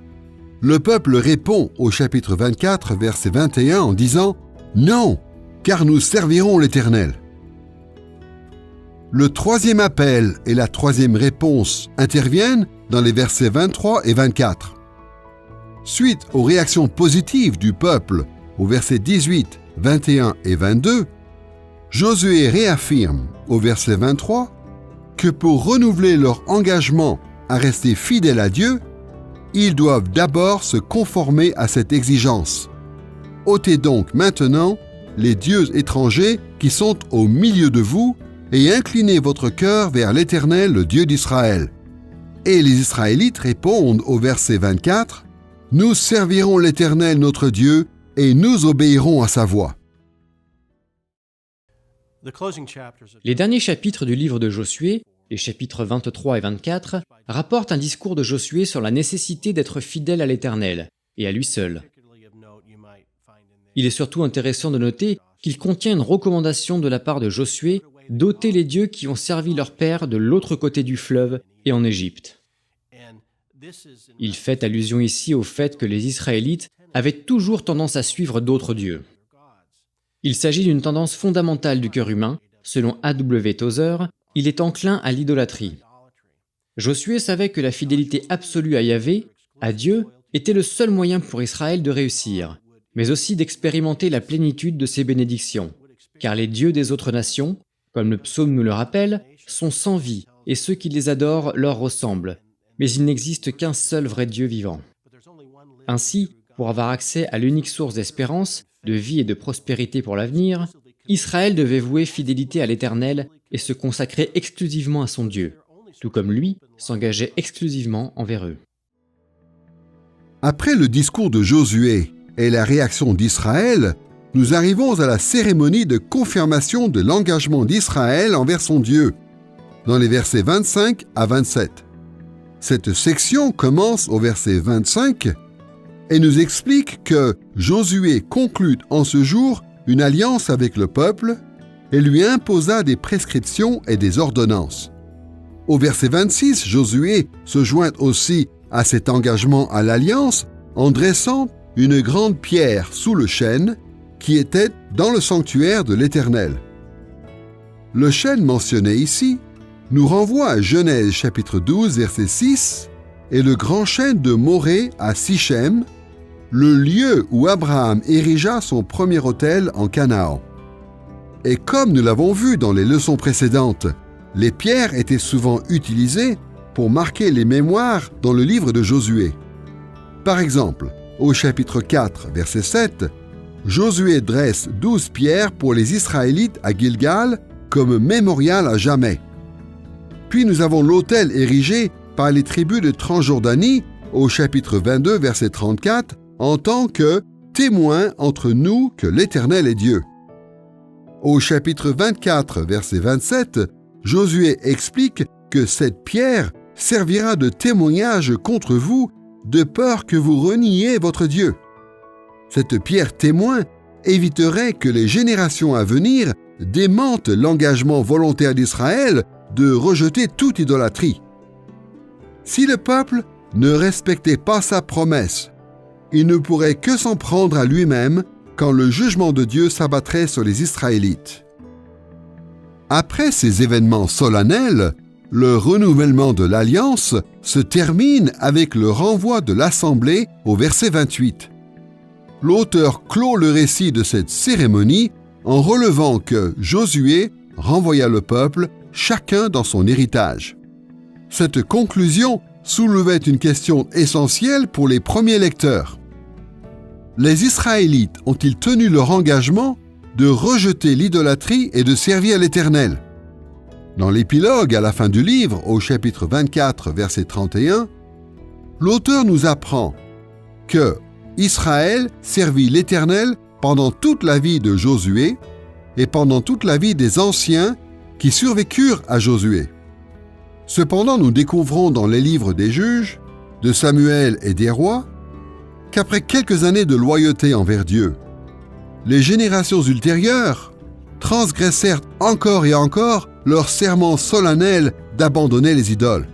le peuple répond au chapitre 24, verset 21 en disant « Non, car nous servirons l'Éternel. » Le troisième appel et la troisième réponse interviennent dans les versets 23 et 24. Suite aux réactions positives du peuple au verset 18, 21 et 22, Josué réaffirme au verset 23 que pour renouveler leur engagement à rester fidèles à Dieu, ils doivent d'abord se conformer à cette exigence. Ôtez donc maintenant les dieux étrangers qui sont au milieu de vous et inclinez votre cœur vers l'Éternel, le Dieu d'Israël. Et les Israélites répondent au verset 24, « Nous servirons l'Éternel notre Dieu et nous obéirons à sa voix. » Les derniers chapitres du livre de Josué, les chapitres 23 et 24, rapportent un discours de Josué sur la nécessité d'être fidèle à l'Éternel et à lui seul. Il est surtout intéressant de noter qu'il contient une recommandation de la part de Josué d'ôter les dieux qui ont servi leur père de l'autre côté du fleuve et en Égypte. Il fait allusion ici au fait que les Israélites avaient toujours tendance à suivre d'autres dieux. Il s'agit d'une tendance fondamentale du cœur humain. Selon A.W. Tozer, il est enclin à l'idolâtrie. Josué savait que la fidélité absolue à Yahvé, à Dieu, était le seul moyen pour Israël de réussir, mais aussi d'expérimenter la plénitude de ses bénédictions. Car les dieux des autres nations, comme le psaume nous le rappelle, sont sans vie, et ceux qui les adorent leur ressemblent. Mais il n'existe qu'un seul vrai Dieu vivant. Ainsi, pour avoir accès à l'unique source d'espérance, de vie et de prospérité pour l'avenir, Israël devait vouer fidélité à l'Éternel et se consacrer exclusivement à son Dieu, tout comme lui s'engageait exclusivement envers eux. Après le discours de Josué et la réaction d'Israël, nous arrivons à la cérémonie de confirmation de l'engagement d'Israël envers son Dieu, dans les versets 25 à 27. Cette section commence au verset 25 et nous explique que Josué conclut en ce jour une alliance avec le peuple et lui imposa des prescriptions et des ordonnances. Au verset 26, Josué se joint aussi à cet engagement à l'alliance en dressant une grande pierre sous le chêne qui était dans le sanctuaire de l'Éternel. Le chêne mentionné ici nous renvoie à Genèse chapitre 12, verset 6, et le grand chêne de Morée à Sichem, le lieu où Abraham érigea son premier autel en Canaan. Et comme nous l'avons vu dans les leçons précédentes, les pierres étaient souvent utilisées pour marquer les mémoires dans le livre de Josué. Par exemple, au chapitre 4, verset 7, Josué dresse 12 pierres pour les Israélites à Gilgal comme mémorial à jamais. Puis nous avons l'autel érigé par les tribus de Transjordanie au chapitre 22, verset 34, en tant que témoin entre nous que l'Éternel est Dieu. Au chapitre 24, verset 27, Josué explique que cette pierre servira de témoignage contre vous, de peur que vous reniez votre Dieu. Cette pierre témoin éviterait que les générations à venir démentent l'engagement volontaire d'Israël de rejeter toute idolâtrie. Si le peuple ne respectait pas sa promesse, il ne pourrait que s'en prendre à lui-même quand le jugement de Dieu s'abattrait sur les Israélites. Après ces événements solennels, le renouvellement de l'Alliance se termine avec le renvoi de l'Assemblée au verset 28. L'auteur clôt le récit de cette cérémonie en relevant que Josué renvoya le peuple, chacun dans son héritage. Cette conclusion soulevait une question essentielle pour les premiers lecteurs. Les Israélites ont-ils tenu leur engagement de rejeter l'idolâtrie et de servir l'Éternel? Dans l'épilogue à la fin du livre, au chapitre 24, verset 31, l'auteur nous apprend que Israël servit l'Éternel pendant toute la vie de Josué et pendant toute la vie des anciens qui survécurent à Josué. Cependant, nous découvrons dans les livres des juges, de Samuel et des rois, qu'après quelques années de loyauté envers Dieu, les générations ultérieures transgressèrent encore et encore leur serment solennel d'abandonner les idoles.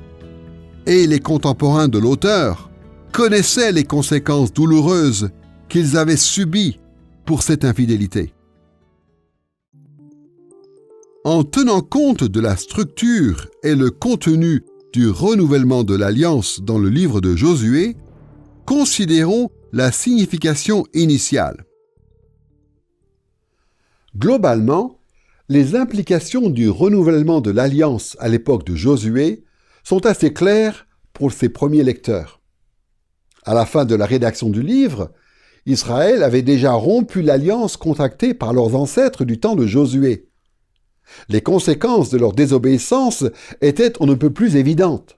Et les contemporains de l'auteur connaissaient les conséquences douloureuses qu'ils avaient subies pour cette infidélité. En tenant compte de la structure et le contenu du renouvellement de l'Alliance dans le livre de Josué, considérons la signification initiale. Globalement, les implications du renouvellement de l'Alliance à l'époque de Josué sont assez claires pour ses premiers lecteurs. À la fin de la rédaction du livre, Israël avait déjà rompu l'alliance contractée par leurs ancêtres du temps de Josué. Les conséquences de leur désobéissance étaient on ne peut plus évidentes.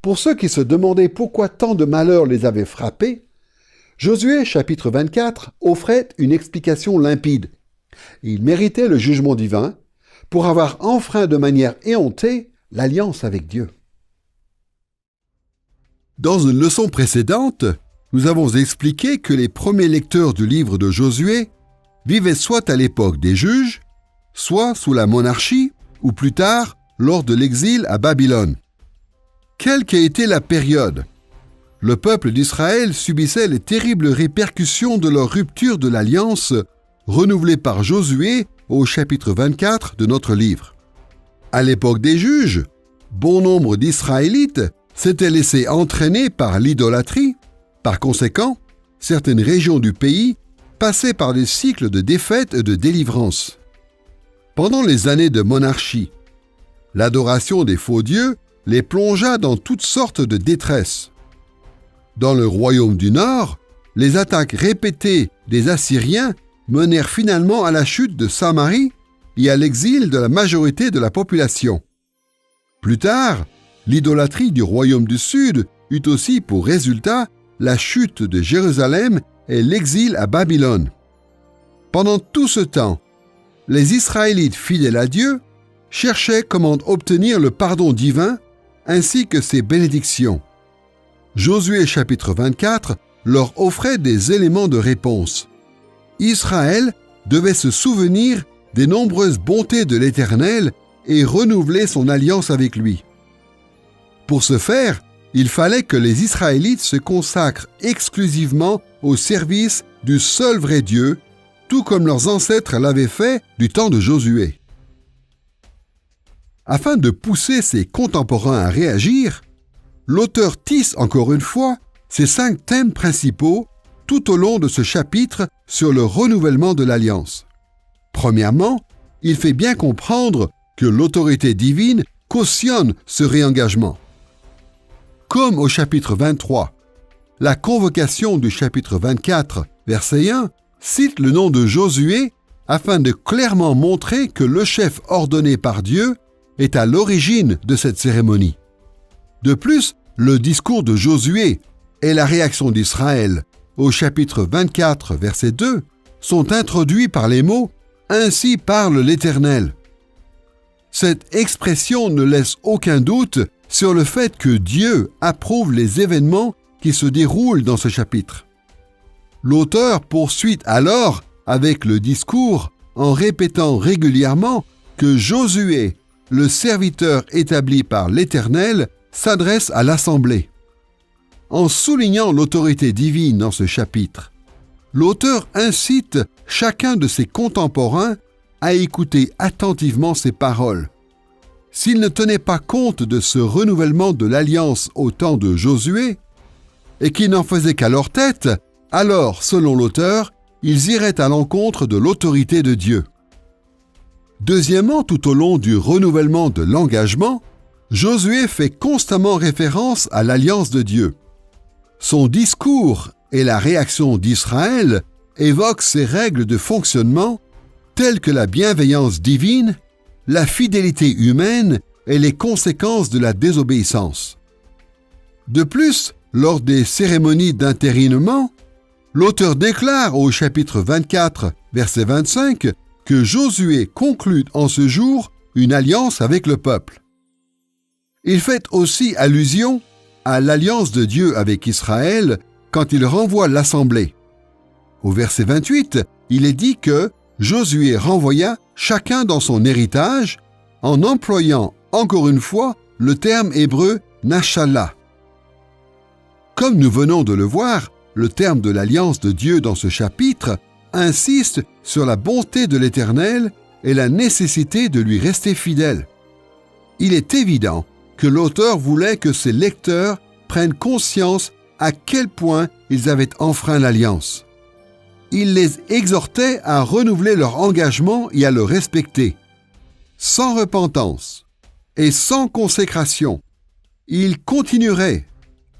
Pour ceux qui se demandaient pourquoi tant de malheurs les avaient frappés, Josué chapitre 24 offrait une explication limpide. Il méritait le jugement divin pour avoir enfreint de manière éhontée l'alliance avec Dieu. Dans une leçon précédente, nous avons expliqué que les premiers lecteurs du livre de Josué vivaient soit à l'époque des juges, soit sous la monarchie, ou plus tard, lors de l'exil à Babylone. Quelle qu'ait été la période, le peuple d'Israël subissait les terribles répercussions de leur rupture de l'alliance renouvelée par Josué au chapitre 24 de notre livre. À l'époque des juges, bon nombre d'Israélites s'étaient laissés entraîner par l'idolâtrie. Par conséquent, certaines régions du pays passaient par des cycles de défaite et de délivrance. Pendant les années de monarchie, l'adoration des faux dieux les plongea dans toutes sortes de détresse. Dans le royaume du Nord, les attaques répétées des Assyriens menèrent finalement à la chute de Samarie et à l'exil de la majorité de la population. Plus tard, l'idolâtrie du royaume du Sud eut aussi pour résultat la chute de Jérusalem et l'exil à Babylone. Pendant tout ce temps, les Israélites fidèles à Dieu cherchaient comment obtenir le pardon divin ainsi que ses bénédictions. Josué chapitre 24 leur offrait des éléments de réponse. Israël devait se souvenir des nombreuses bontés de l'Éternel et renouveler son alliance avec lui. Pour ce faire, il fallait que les Israélites se consacrent exclusivement au service du seul vrai Dieu, tout comme leurs ancêtres l'avaient fait du temps de Josué. Afin de pousser ses contemporains à réagir, l'auteur tisse encore une fois ses 5 thèmes principaux tout au long de ce chapitre sur le renouvellement de l'Alliance. Premièrement, il fait bien comprendre que l'autorité divine cautionne ce réengagement. Comme au chapitre 23, la convocation du chapitre 24, verset 1, cite le nom de Josué afin de clairement montrer que le chef ordonné par Dieu est à l'origine de cette cérémonie. De plus, le discours de Josué et la réaction d'Israël au chapitre 24, verset 2, sont introduits par les mots « Ainsi parle l'Éternel ». Cette expression ne laisse aucun doute sur le fait que Dieu approuve les événements qui se déroulent dans ce chapitre. L'auteur poursuit alors avec le discours en répétant régulièrement que Josué, le serviteur établi par l'Éternel, s'adresse à l'assemblée. En soulignant l'autorité divine dans ce chapitre, l'auteur incite chacun de ses contemporains à écouter attentivement ses paroles. S'ils ne tenaient pas compte de ce renouvellement de l'alliance au temps de Josué, et qu'ils n'en faisaient qu'à leur tête, alors, selon l'auteur, ils iraient à l'encontre de l'autorité de Dieu. Deuxièmement, tout au long du renouvellement de l'engagement, Josué fait constamment référence à l'alliance de Dieu. Son discours et la réaction d'Israël évoquent ces règles de fonctionnement telles que la bienveillance divine, la fidélité humaine et les conséquences de la désobéissance. De plus, lors des cérémonies d'intérinement, l'auteur déclare au chapitre 24, verset 25, que Josué conclut en ce jour une alliance avec le peuple. Il fait aussi allusion à l'alliance de Dieu avec Israël quand il renvoie l'assemblée. Au verset 28, il est dit que Josué renvoya chacun dans son héritage en employant encore une fois le terme hébreu « Nashallah ». Comme nous venons de le voir, le terme de l'alliance de Dieu dans ce chapitre insiste sur la bonté de l'Éternel et la nécessité de lui rester fidèle. Il est évident que l'auteur voulait que ses lecteurs prennent conscience à quel point ils avaient enfreint l'alliance. Il les exhortait à renouveler leur engagement et à le respecter. Sans repentance et sans consécration, ils continueraient,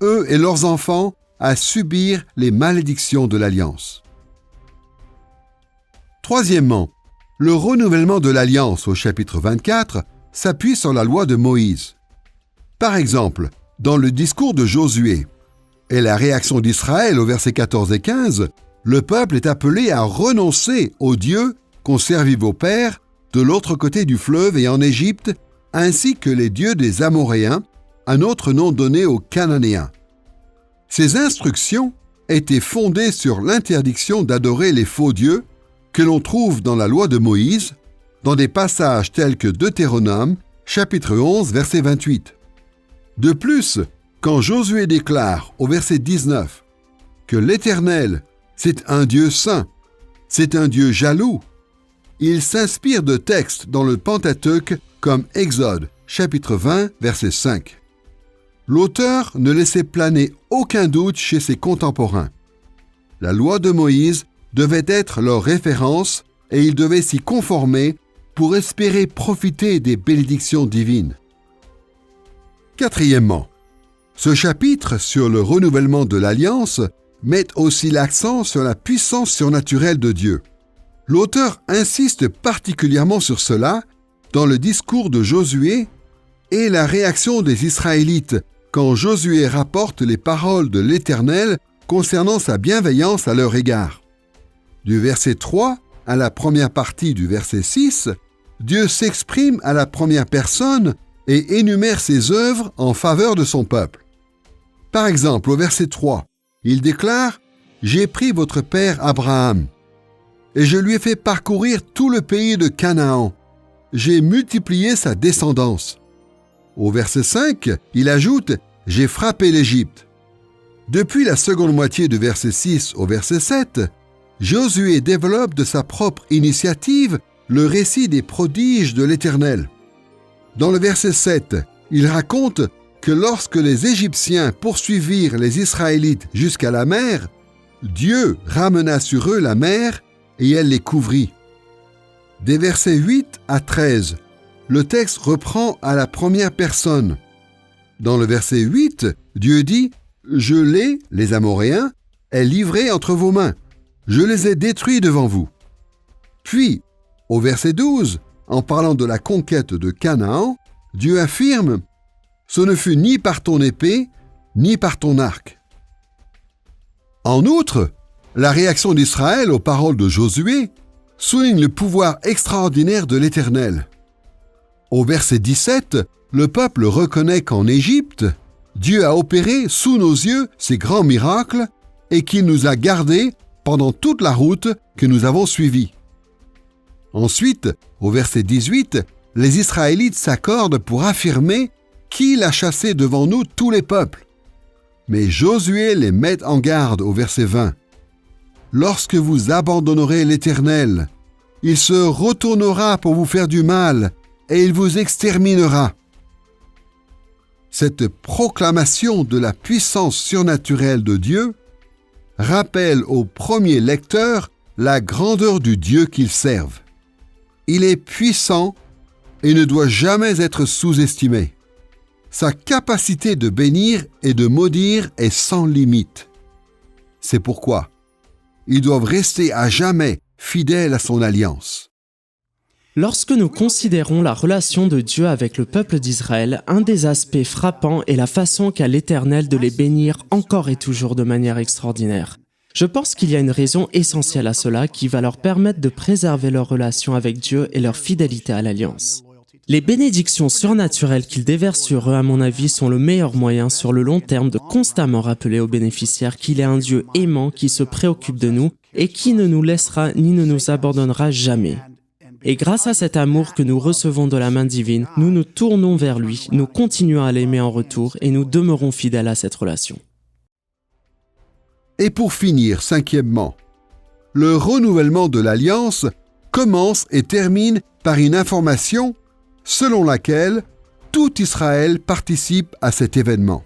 eux et leurs enfants, à subir les malédictions de l'alliance. Troisièmement, le renouvellement de l'alliance au chapitre 24 s'appuie sur la loi de Moïse. Par exemple, dans le discours de Josué et la réaction d'Israël au versets 14 et 15, le peuple est appelé à renoncer aux dieux qu'ont servis vos pères de l'autre côté du fleuve et en Égypte, ainsi que les dieux des Amoréens, un autre nom donné aux Cananéens. Ces instructions étaient fondées sur l'interdiction d'adorer les faux dieux que l'on trouve dans la loi de Moïse, dans des passages tels que Deutéronome, chapitre 11, verset 28. De plus, quand Josué déclare au verset 19 que l'Éternel, c'est un Dieu saint, C'est un Dieu jaloux. Il s'inspire de textes dans le Pentateuque comme Exode, chapitre 20, verset 5. L'auteur ne laissait planer aucun doute chez ses contemporains. La loi de Moïse devait être leur référence et ils devaient s'y conformer pour espérer profiter des bénédictions divines. Quatrièmement, ce chapitre sur le renouvellement de l'Alliance met aussi l'accent sur la puissance surnaturelle de Dieu. L'auteur insiste particulièrement sur cela dans le discours de Josué et la réaction des Israélites quand Josué rapporte les paroles de l'Éternel concernant sa bienveillance à leur égard. Du verset 3 à la première partie du verset 6, Dieu s'exprime à la première personne et énumère ses œuvres en faveur de son peuple. Par exemple, au verset 3, il déclare « J'ai pris votre père Abraham, et je lui ai fait parcourir tout le pays de Canaan. J'ai multiplié sa descendance. » Au verset 5, il ajoute « J'ai frappé l'Égypte. » Depuis la seconde moitié du verset 6 au verset 7, Josué développe de sa propre initiative le récit des prodiges de l'Éternel. Dans le verset 7, il raconte que lorsque les Égyptiens poursuivirent les Israélites jusqu'à la mer, Dieu ramena sur eux la mer et elle les couvrit. Des versets 8 à 13, le texte reprend à la première personne. Dans le verset 8, Dieu dit « Je les Amoréens, ai livrés entre vos mains. Je les ai détruits devant vous. » Puis, au verset 12, en parlant de la conquête de Canaan, Dieu affirme « Ce ne fut ni par ton épée, ni par ton arc. » En outre, la réaction d'Israël aux paroles de Josué souligne le pouvoir extraordinaire de l'Éternel. Au verset 17, le peuple reconnaît qu'en Égypte, Dieu a opéré sous nos yeux ces grands miracles et qu'il nous a gardés pendant toute la route que nous avons suivie. Ensuite, au verset 18, les Israélites s'accordent pour affirmer qu'il a chassé devant nous tous les peuples. Mais Josué les met en garde au verset 20. Lorsque vous abandonnerez l'Éternel, il se retournera pour vous faire du mal et il vous exterminera. Cette proclamation de la puissance surnaturelle de Dieu rappelle aux premiers lecteurs la grandeur du Dieu qu'ils servent. Il est puissant et ne doit jamais être sous-estimé. Sa capacité de bénir et de maudire est sans limite. C'est pourquoi ils doivent rester à jamais fidèles à son alliance. Lorsque nous considérons la relation de Dieu avec le peuple d'Israël, un des aspects frappants est la façon qu'a l'Éternel de les bénir encore et toujours de manière extraordinaire. Je pense qu'il y a une raison essentielle à cela qui va leur permettre de préserver leur relation avec Dieu et leur fidélité à l'Alliance. Les bénédictions surnaturelles qu'il déverse sur eux, à mon avis, sont le meilleur moyen sur le long terme de constamment rappeler aux bénéficiaires qu'il est un Dieu aimant qui se préoccupe de nous et qui ne nous laissera ni ne nous abandonnera jamais. Et grâce à cet amour que nous recevons de la main divine, nous nous tournons vers lui, nous continuons à l'aimer en retour et nous demeurons fidèles à cette relation. Et pour finir, cinquièmement, le renouvellement de l'Alliance commence et termine par une information selon laquelle tout Israël participe à cet événement.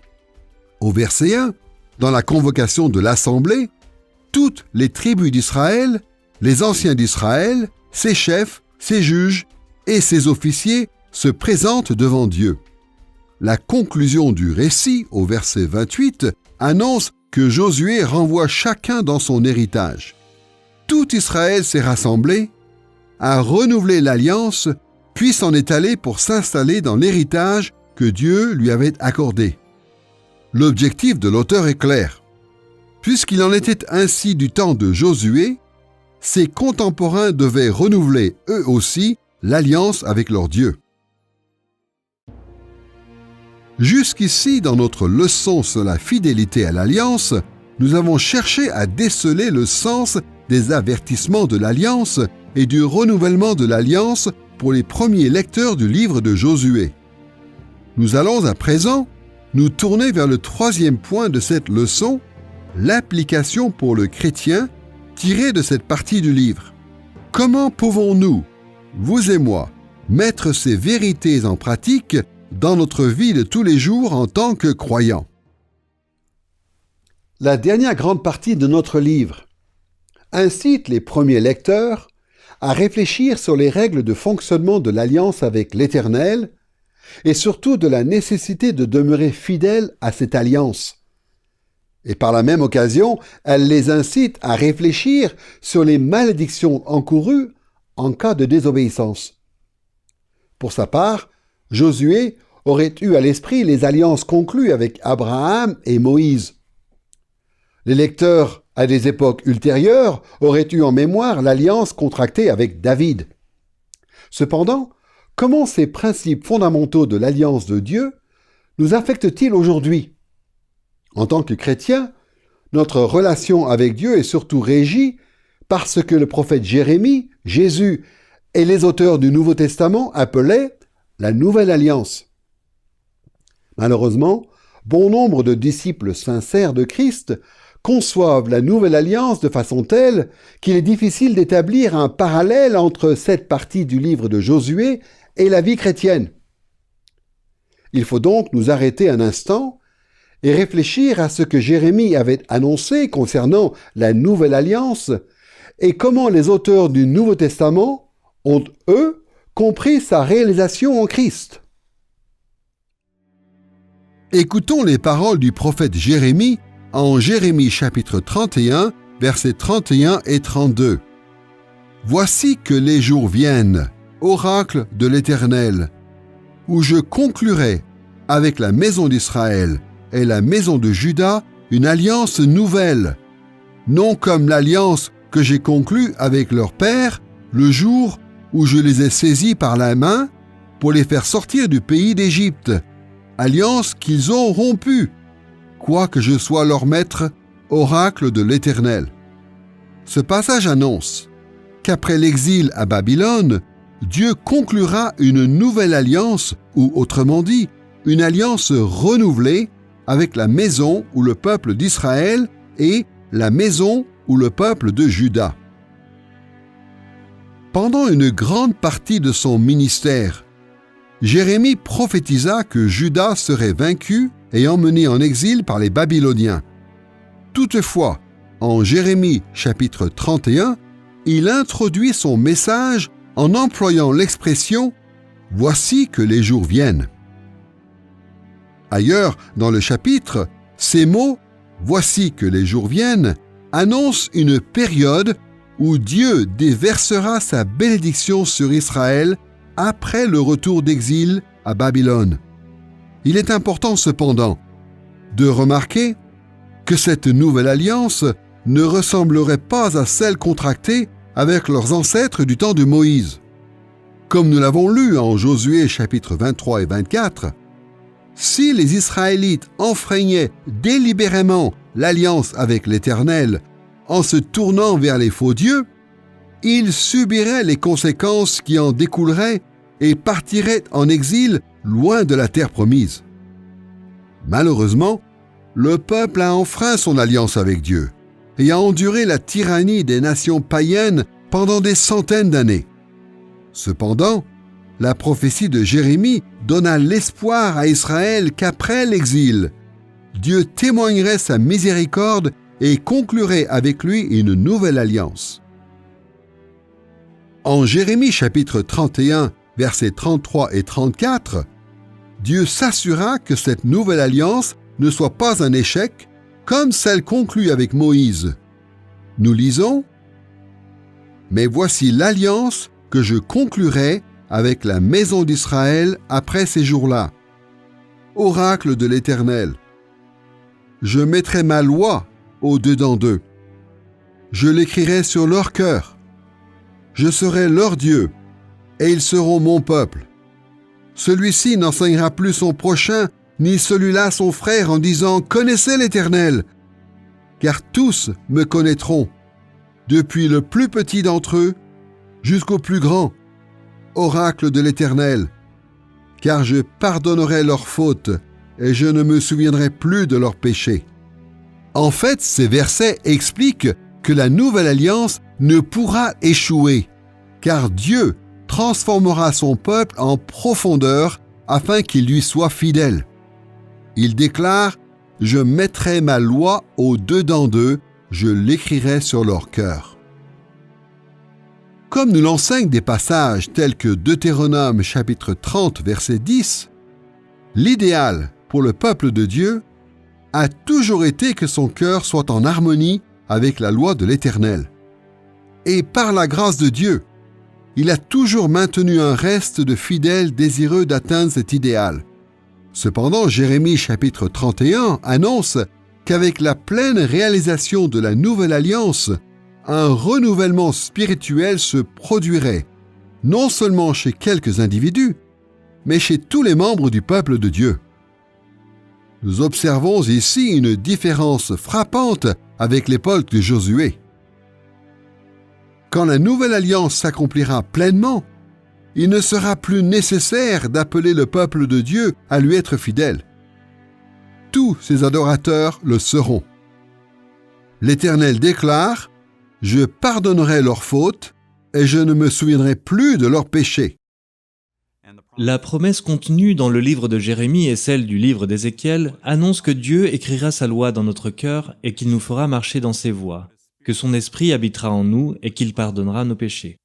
Au verset 1, dans la convocation de l'Assemblée, toutes les tribus d'Israël, les anciens d'Israël, ses chefs, ses juges et ses officiers se présentent devant Dieu. La conclusion du récit, au verset 28, annonce que Josué renvoie chacun dans son héritage. Tout Israël s'est rassemblé, a renouvelé l'alliance, puis s'en est allé pour s'installer dans l'héritage que Dieu lui avait accordé. L'objectif de l'auteur est clair. Puisqu'il en était ainsi du temps de Josué, ses contemporains devaient renouveler eux aussi l'alliance avec leur Dieu. Jusqu'ici, dans notre leçon sur la fidélité à l'alliance, nous avons cherché à déceler le sens des avertissements de l'alliance et du renouvellement de l'alliance pour les premiers lecteurs du livre de Josué. Nous allons à présent nous tourner vers le troisième point de cette leçon, l'application pour le chrétien tirées de cette partie du livre. Comment pouvons-nous, vous et moi, mettre ces vérités en pratique dans notre vie de tous les jours en tant que croyants? La dernière grande partie de notre livre incite les premiers lecteurs à réfléchir sur les règles de fonctionnement de l'alliance avec l'Éternel et surtout de la nécessité de demeurer fidèle à cette alliance. Et par la même occasion, elle les incite à réfléchir sur les malédictions encourues en cas de désobéissance. Pour sa part, Josué aurait eu à l'esprit les alliances conclues avec Abraham et Moïse. Les lecteurs, à des époques ultérieures, auraient eu en mémoire l'alliance contractée avec David. Cependant, comment ces principes fondamentaux de l'alliance de Dieu nous affectent-ils aujourd'hui? En tant que chrétiens, notre relation avec Dieu est surtout régie par ce que le prophète Jérémie, Jésus et les auteurs du Nouveau Testament appelaient la Nouvelle Alliance. Malheureusement, bon nombre de disciples sincères de Christ conçoivent la Nouvelle Alliance de façon telle qu'il est difficile d'établir un parallèle entre cette partie du livre de Josué et la vie chrétienne. Il faut donc nous arrêter un instant et réfléchir à ce que Jérémie avait annoncé concernant la Nouvelle Alliance et comment les auteurs du Nouveau Testament ont, eux, compris sa réalisation en Christ. Écoutons les paroles du prophète Jérémie en Jérémie chapitre 31, versets 31 et 32. « Voici que les jours viennent, oracle de l'Éternel, où je conclurai avec la maison d'Israël et la maison de Juda une alliance nouvelle, non comme l'alliance que j'ai conclue avec leur père le jour où je les ai saisis par la main pour les faire sortir du pays d'Égypte, alliance qu'ils ont rompue, quoique je sois leur maître, oracle de l'Éternel. » Ce passage annonce qu'après l'exil à Babylone, Dieu conclura une nouvelle alliance, ou autrement dit, une alliance renouvelée avec la maison ou le peuple d'Israël et la maison ou le peuple de Juda. Pendant une grande partie de son ministère, Jérémie prophétisa que Juda serait vaincu et emmené en exil par les Babyloniens. Toutefois, en Jérémie chapitre 31, il introduit son message en employant l'expression « Voici que les jours viennent ». Ailleurs, dans le chapitre, ces mots « Voici que les jours viennent » annoncent une période où Dieu déversera sa bénédiction sur Israël après le retour d'exil à Babylone. Il est important cependant de remarquer que cette nouvelle alliance ne ressemblerait pas à celle contractée avec leurs ancêtres du temps de Moïse. Comme nous l'avons lu en Josué chapitre 23 et 24, si les Israélites enfreignaient délibérément l'alliance avec l'Éternel en se tournant vers les faux dieux, ils subiraient les conséquences qui en découleraient et partiraient en exil loin de la terre promise. Malheureusement, le peuple a enfreint son alliance avec Dieu et a enduré la tyrannie des nations païennes pendant des centaines d'années. Cependant, la prophétie de Jérémie donna l'espoir à Israël qu'après l'exil, Dieu témoignerait sa miséricorde et conclurait avec lui une nouvelle alliance. En Jérémie chapitre 31, versets 33 et 34, Dieu s'assura que cette nouvelle alliance ne soit pas un échec comme celle conclue avec Moïse. Nous lisons « Mais voici l'alliance que je conclurai avec la maison d'Israël après ces jours-là. Oracle de l'Éternel. Je mettrai ma loi au-dedans d'eux. Je l'écrirai sur leur cœur. Je serai leur Dieu, et ils seront mon peuple. Celui-ci n'enseignera plus son prochain, ni celui-là son frère, en disant « Connaissez l'Éternel », car tous me connaîtront, depuis le plus petit d'entre eux jusqu'au plus grand, oracle de l'Éternel, car je pardonnerai leurs fautes et je ne me souviendrai plus de leurs péchés. En fait, ces versets expliquent que la nouvelle alliance ne pourra échouer, car Dieu transformera son peuple en profondeur afin qu'il lui soit fidèle. Il déclare « Je mettrai ma loi au-dedans d'eux, je l'écrirai sur leur cœur. » Comme nous l'enseignent des passages tels que Deutéronome chapitre 30 verset 10, l'idéal pour le peuple de Dieu a toujours été que son cœur soit en harmonie avec la loi de l'Éternel. Et par la grâce de Dieu, il a toujours maintenu un reste de fidèles désireux d'atteindre cet idéal. Cependant, Jérémie chapitre 31 annonce qu'avec la pleine réalisation de la nouvelle alliance, un renouvellement spirituel se produirait, non seulement chez quelques individus, mais chez tous les membres du peuple de Dieu. Nous observons ici une différence frappante avec l'époque de Josué. Quand la nouvelle alliance s'accomplira pleinement, il ne sera plus nécessaire d'appeler le peuple de Dieu à lui être fidèle. Tous ses adorateurs le seront. L'Éternel déclare « Je pardonnerai leurs fautes et je ne me souviendrai plus de leurs péchés. » La promesse contenue dans le livre de Jérémie et celle du livre d'Ézéchiel annonce que Dieu écrira sa loi dans notre cœur et qu'il nous fera marcher dans ses voies, que son esprit habitera en nous et qu'il pardonnera nos péchés.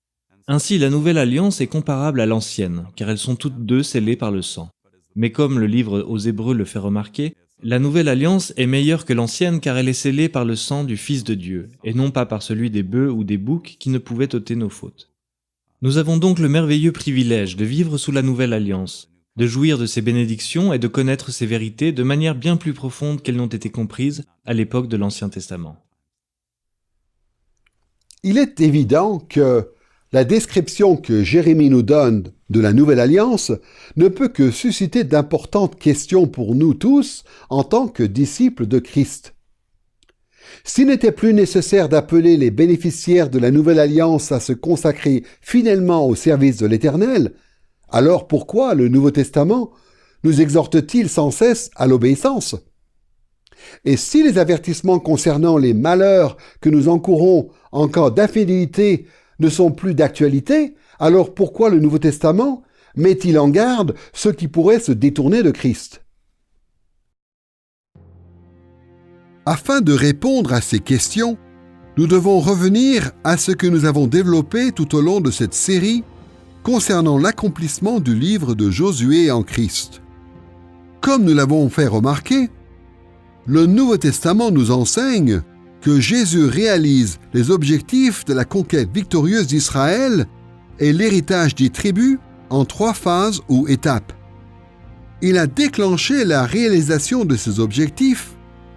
Ainsi, la nouvelle alliance est comparable à l'ancienne, car elles sont toutes deux scellées par le sang. Mais comme le livre aux Hébreux le fait remarquer, la nouvelle alliance est meilleure que l'ancienne car elle est scellée par le sang du Fils de Dieu, et non pas par celui des bœufs ou des boucs qui ne pouvaient ôter nos fautes. Nous avons donc le merveilleux privilège de vivre sous la nouvelle alliance, de jouir de ses bénédictions et de connaître ses vérités de manière bien plus profonde qu'elles n'ont été comprises à l'époque de l'Ancien Testament. Il est évident que la description que Jérémie nous donne de la Nouvelle Alliance ne peut que susciter d'importantes questions pour nous tous en tant que disciples de Christ. S'il n'était plus nécessaire d'appeler les bénéficiaires de la Nouvelle Alliance à se consacrer fidèlement au service de l'Éternel, alors pourquoi le Nouveau Testament nous exhorte-t-il sans cesse à l'obéissance? Et si les avertissements concernant les malheurs que nous encourons en cas d'infidélité ne sont plus d'actualité, alors pourquoi le Nouveau Testament met-il en garde ceux qui pourraient se détourner de Christ? Afin de répondre à ces questions, nous devons revenir à ce que nous avons développé tout au long de cette série concernant l'accomplissement du livre de Josué en Christ. Comme nous l'avons fait remarquer, le Nouveau Testament nous enseigne que Jésus réalise les objectifs de la conquête victorieuse d'Israël et l'héritage des tribus en 3 phases ou étapes. Il a déclenché la réalisation de ces objectifs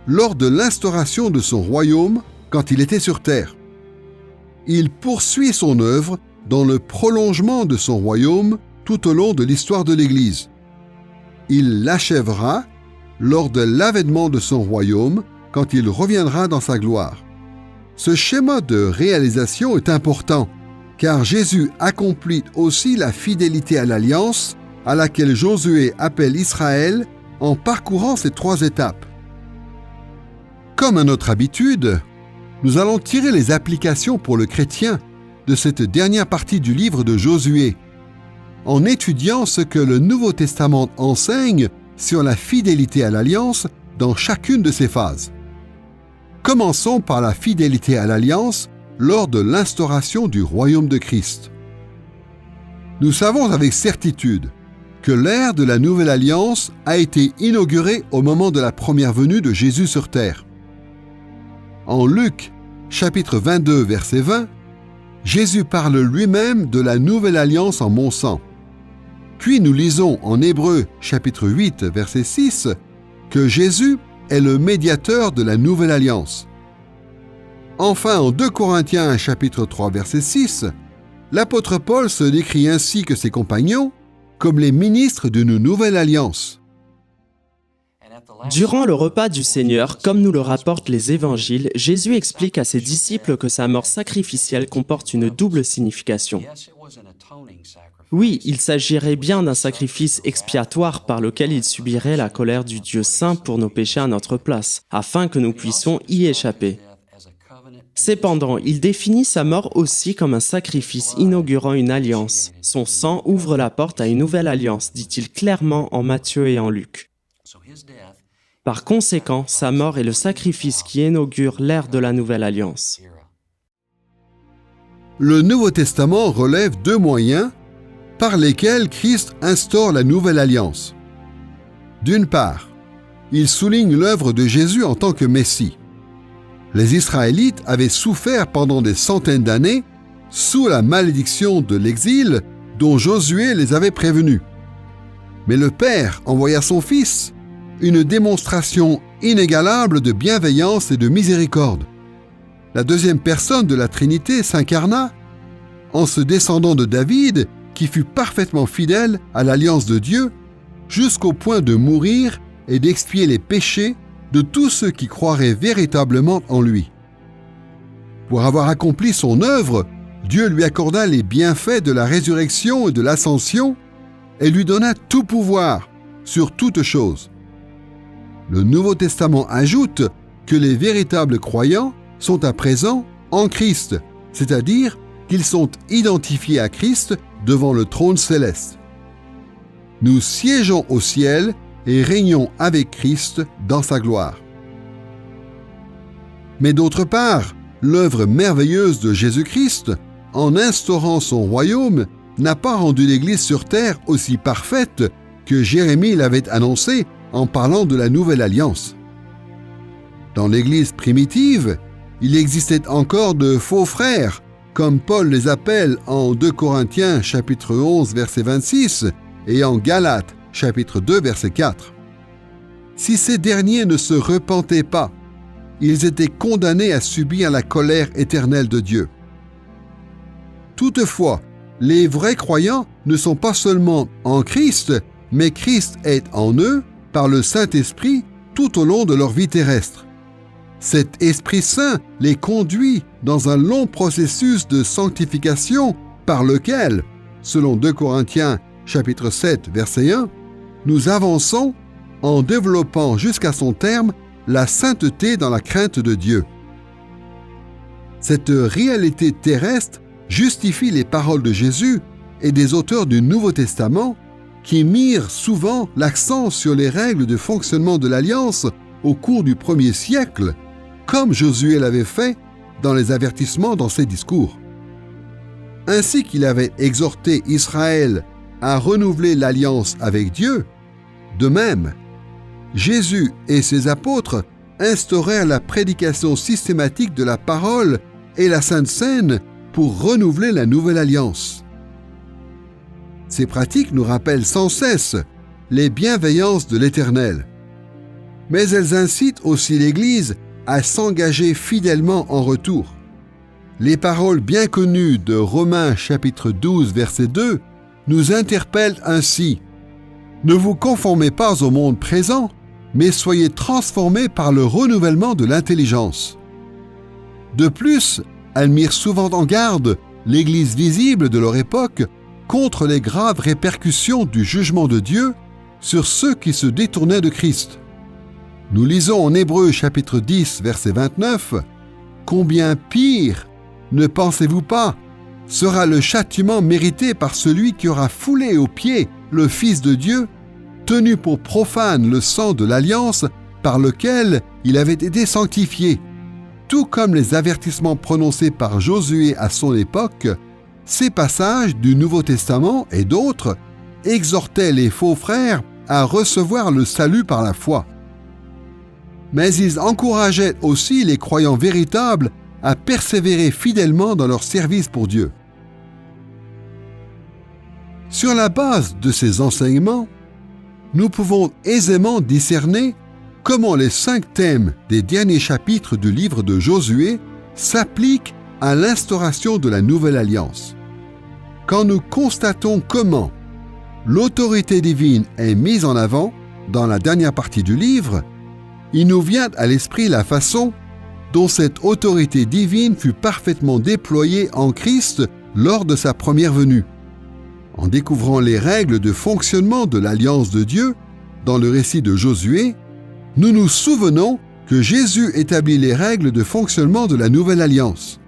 lors de l'instauration de son royaume quand il était sur terre. Il poursuit son œuvre dans le prolongement de son royaume tout au long de l'histoire de l'Église. Il l'achèvera lors de l'avènement de son royaume quand il reviendra dans sa gloire. Ce schéma de réalisation est important car Jésus accomplit aussi la fidélité à l'alliance à laquelle Josué appelle Israël en parcourant ces 3 étapes. Comme à notre habitude, nous allons tirer les applications pour le chrétien de cette dernière partie du livre de Josué, en étudiant ce que le Nouveau Testament enseigne sur la fidélité à l'alliance dans chacune de ces phases. Commençons par la fidélité à l'alliance lors de l'instauration du royaume de Christ. Nous savons avec certitude que l'ère de la Nouvelle Alliance a été inaugurée au moment de la première venue de Jésus sur terre. En Luc, chapitre 22, verset 20, Jésus parle lui-même de la nouvelle alliance en mon sang. Puis nous lisons en Hébreux, chapitre 8, verset 6, que Jésus est le médiateur de la nouvelle alliance. Enfin, en 2 Corinthiens, chapitre 3, verset 6, l'apôtre Paul se décrit ainsi que ses compagnons comme les ministres d'une nouvelle alliance. Durant le repas du Seigneur, comme nous le rapportent les évangiles, Jésus explique à ses disciples que sa mort sacrificielle comporte une double signification. Oui, il s'agirait bien d'un sacrifice expiatoire par lequel il subirait la colère du Dieu saint pour nos péchés à notre place, afin que nous puissions y échapper. Cependant, il définit sa mort aussi comme un sacrifice inaugurant une alliance. Son sang ouvre la porte à une nouvelle alliance, dit-il clairement en Matthieu et en Luc. Par conséquent, sa mort est le sacrifice qui inaugure l'ère de la nouvelle alliance. Le Nouveau Testament relève deux moyens par lesquels Christ instaure la nouvelle alliance. D'une part, il souligne l'œuvre de Jésus en tant que Messie. Les Israélites avaient souffert pendant des centaines d'années sous la malédiction de l'exil dont Josué les avait prévenus. Mais le Père envoya son Fils, une démonstration inégalable de bienveillance et de miséricorde. La deuxième personne de la Trinité s'incarna en ce descendant de David qui fut parfaitement fidèle à l'alliance de Dieu jusqu'au point de mourir et d'expier les péchés de tous ceux qui croiraient véritablement en lui. Pour avoir accompli son œuvre, Dieu lui accorda les bienfaits de la résurrection et de l'ascension et lui donna tout pouvoir sur toutes choses. Le Nouveau Testament ajoute que les véritables croyants sont à présent en Christ, c'est-à-dire qu'ils sont identifiés à Christ devant le trône céleste. Nous siégeons au ciel et régnons avec Christ dans sa gloire. Mais d'autre part, l'œuvre merveilleuse de Jésus-Christ, en instaurant son royaume, n'a pas rendu l'Église sur terre aussi parfaite que Jérémie l'avait annoncé en parlant de la nouvelle alliance. Dans l'Église primitive, il existait encore de faux frères, comme Paul les appelle en 2 Corinthiens chapitre 11 verset 26 et en Galates chapitre 2 verset 4. Si ces derniers ne se repentaient pas, ils étaient condamnés à subir la colère éternelle de Dieu. Toutefois, les vrais croyants ne sont pas seulement en Christ, mais Christ est en eux par le Saint-Esprit tout au long de leur vie terrestre. Cet Esprit Saint les conduit dans un long processus de sanctification par lequel, selon 2 Corinthiens chapitre 7 verset 1, nous avançons en développant jusqu'à son terme la sainteté dans la crainte de Dieu. Cette réalité terrestre justifie les paroles de Jésus et des auteurs du Nouveau Testament qui mirent souvent l'accent sur les règles de fonctionnement de l'Alliance au cours du 1er siècle, comme Josué l'avait fait dans les avertissements dans ses discours. Ainsi qu'il avait exhorté Israël à renouveler l'alliance avec Dieu, de même, Jésus et ses apôtres instaurèrent la prédication systématique de la parole et la Sainte Seine pour renouveler la nouvelle alliance. Ces pratiques nous rappellent sans cesse les bienveillances de l'Éternel. Mais elles incitent aussi l'Église à s'engager fidèlement en retour. Les paroles bien connues de Romains chapitre 12 verset 2 nous interpellent ainsi. Ne vous conformez pas au monde présent, mais soyez transformés par le renouvellement de l'intelligence. De plus, elles mirent souvent en garde l'Église visible de leur époque contre les graves répercussions du jugement de Dieu sur ceux qui se détournaient de Christ. Nous lisons en Hébreux chapitre 10 verset 29 « Combien pire, ne pensez-vous pas, sera le châtiment mérité par celui qui aura foulé aux pieds le Fils de Dieu, tenu pour profane le sang de l'alliance par lequel il avait été sanctifié. » Tout comme les avertissements prononcés par Josué à son époque, ces passages du Nouveau Testament et d'autres exhortaient les faux frères à recevoir le salut par la foi. Mais ils encourageaient aussi les croyants véritables à persévérer fidèlement dans leur service pour Dieu. Sur la base de ces enseignements, nous pouvons aisément discerner comment les 5 thèmes des derniers chapitres du livre de Josué s'appliquent à l'instauration de la nouvelle alliance. Quand nous constatons comment l'autorité divine est mise en avant dans la dernière partie du livre, il nous vient à l'esprit la façon dont cette autorité divine fut parfaitement déployée en Christ lors de sa première venue. En découvrant les règles de fonctionnement de l'alliance de Dieu dans le récit de Josué, nous nous souvenons que Jésus établit les règles de fonctionnement de la Nouvelle Alliance.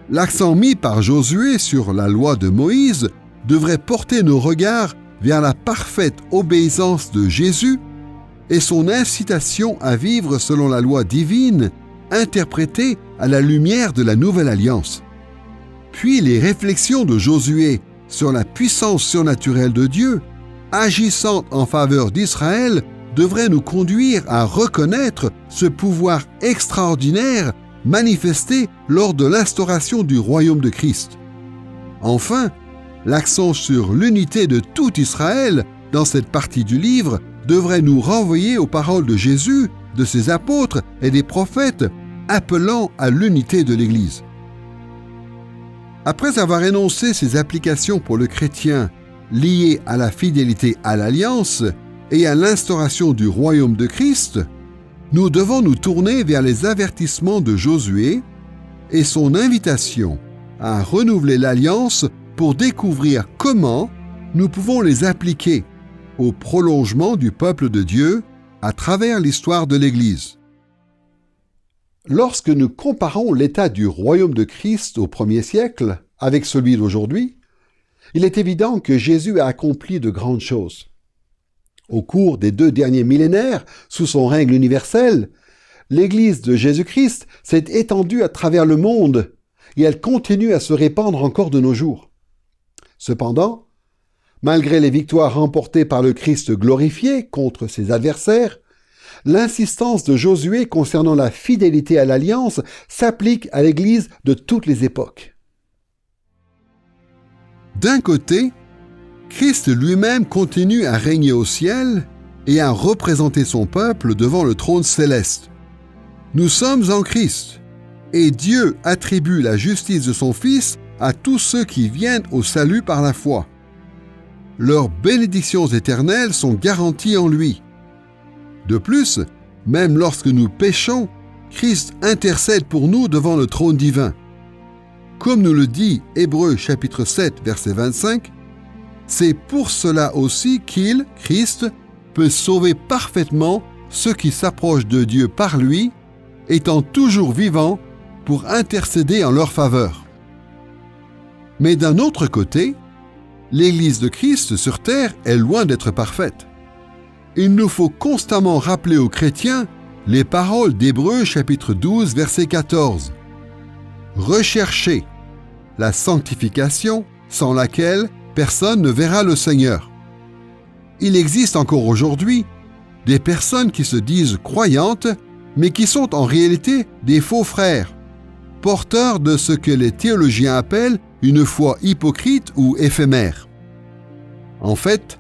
L'accent mis par Josué sur la loi de Moïse devrait porter nos regards vers la parfaite obéissance de Jésus et son incitation à vivre selon la loi divine, interprétée à la lumière de la Nouvelle Alliance. Puis les réflexions de Josué sur la puissance surnaturelle de Dieu, agissant en faveur d'Israël, devraient nous conduire à reconnaître ce pouvoir extraordinaire manifesté lors de l'instauration du royaume de Christ. Enfin, l'accent sur l'unité de tout Israël dans cette partie du livre devrait nous renvoyer aux paroles de Jésus, de ses apôtres et des prophètes appelant à l'unité de l'Église. Après avoir énoncé ces applications pour le chrétien liées à la fidélité à l'Alliance et à l'instauration du royaume de Christ, nous devons nous tourner vers les avertissements de Josué et son invitation à renouveler l'Alliance pour découvrir comment nous pouvons les appliquer au prolongement du peuple de Dieu à travers l'histoire de l'Église. Lorsque nous comparons l'état du royaume de Christ au premier siècle avec celui d'aujourd'hui, il est évident que Jésus a accompli de grandes choses. Au cours des 2 derniers millénaires, sous son règne universel, l'Église de Jésus-Christ s'est étendue à travers le monde et elle continue à se répandre encore de nos jours. Cependant, malgré les victoires remportées par le Christ glorifié contre ses adversaires, l'insistance de Josué concernant la fidélité à l'Alliance s'applique à l'Église de toutes les époques. D'un côté, Christ lui-même continue à régner au ciel et à représenter son peuple devant le trône céleste. Nous sommes en Christ, et Dieu attribue la justice de son Fils à tous ceux qui viennent au salut par la foi. Leurs bénédictions éternelles sont garanties en lui. De plus, même lorsque nous péchons, Christ intercède pour nous devant le trône divin. Comme nous le dit Hébreux chapitre 7, verset 25, c'est pour cela aussi qu'il, Christ, peut sauver parfaitement ceux qui s'approchent de Dieu par lui, étant toujours vivant pour intercéder en leur faveur. Mais d'un autre côté, l'Église de Christ sur terre est loin d'être parfaite. Il nous faut constamment rappeler aux chrétiens les paroles d'Hébreux chapitre 12, verset 14. Recherchez la sanctification sans laquelle personne ne verra le Seigneur. Il existe encore aujourd'hui des personnes qui se disent croyantes, mais qui sont en réalité des faux frères, porteurs de ce que les théologiens appellent une foi hypocrite ou éphémère. En fait,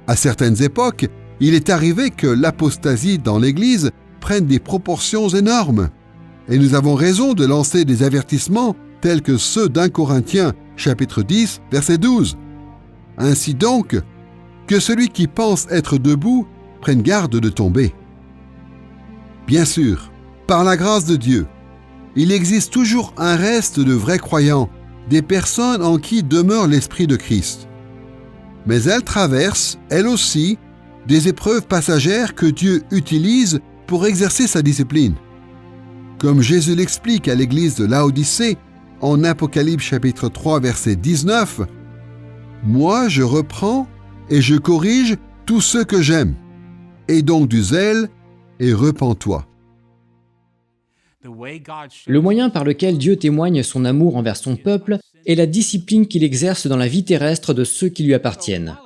à certaines époques, il est arrivé que l'apostasie dans l'Église prenne des proportions énormes, et nous avons raison de lancer des avertissements tels que ceux d'1 Corinthiens, chapitre 10, verset 12. Ainsi donc, que celui qui pense être debout prenne garde de tomber. Bien sûr, par la grâce de Dieu, il existe toujours un reste de vrais croyants, des personnes en qui demeure l'Esprit de Christ. Mais elles traversent, elles aussi, des épreuves passagères que Dieu utilise pour exercer sa discipline. Comme Jésus l'explique à l'église de Laodicée, en Apocalypse chapitre 3, verset 19, « Moi, je reprends et je corrige tous ceux que j'aime. Aie donc du zèle et repens-toi. » Le moyen par lequel Dieu témoigne son amour envers son peuple est la discipline qu'il exerce dans la vie terrestre de ceux qui lui appartiennent.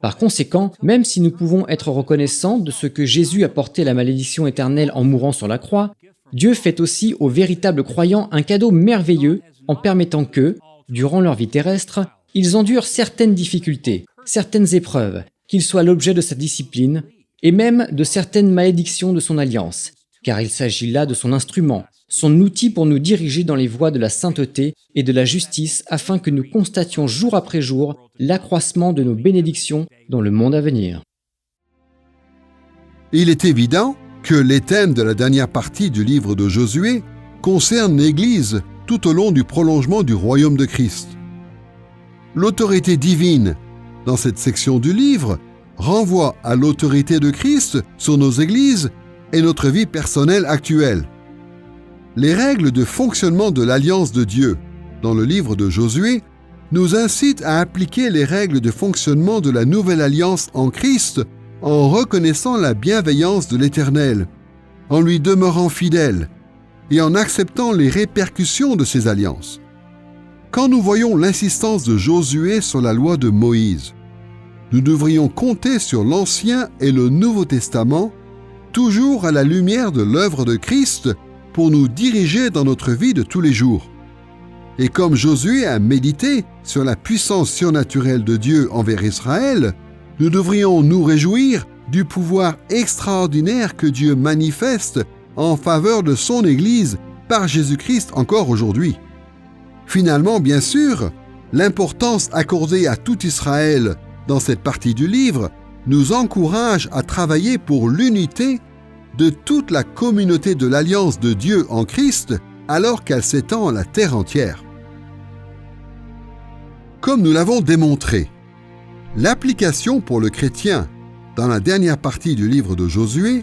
Par conséquent, même si nous pouvons être reconnaissants de ce que Jésus a porté la malédiction éternelle en mourant sur la croix, Dieu fait aussi aux véritables croyants un cadeau merveilleux en permettant que, durant leur vie terrestre, ils endurent certaines difficultés, certaines épreuves, qu'ils soient l'objet de sa discipline, et même de certaines malédictions de son alliance, car il s'agit là de son instrument, son outil pour nous diriger dans les voies de la sainteté et de la justice afin que nous constations jour après jour l'accroissement de nos bénédictions dans le monde à venir. Il est évident que les thèmes de la dernière partie du livre de Josué concernent l'Église tout au long du prolongement du royaume de Christ. L'autorité divine, dans cette section du livre, renvoie à l'autorité de Christ sur nos églises et notre vie personnelle actuelle. Les règles de fonctionnement de l'Alliance de Dieu, dans le livre de Josué, nous incitent à appliquer les règles de fonctionnement de la nouvelle alliance en Christ en reconnaissant la bienveillance de l'Éternel, en lui demeurant fidèle et en acceptant les répercussions de ces alliances. Quand nous voyons l'insistance de Josué sur la loi de Moïse, nous devrions compter sur l'Ancien et le Nouveau Testament, toujours à la lumière de l'œuvre de Christ, pour nous diriger dans notre vie de tous les jours. Et comme Josué a médité sur la puissance surnaturelle de Dieu envers Israël, nous devrions nous réjouir du pouvoir extraordinaire que Dieu manifeste en faveur de son Église par Jésus-Christ encore aujourd'hui. Finalement, bien sûr, l'importance accordée à tout Israël dans cette partie du livre nous encourage à travailler pour l'unité de toute la communauté de l'Alliance de Dieu en Christ alors qu'elle s'étend à la terre entière. Comme nous l'avons démontré, l'application pour le chrétien dans la dernière partie du livre de Josué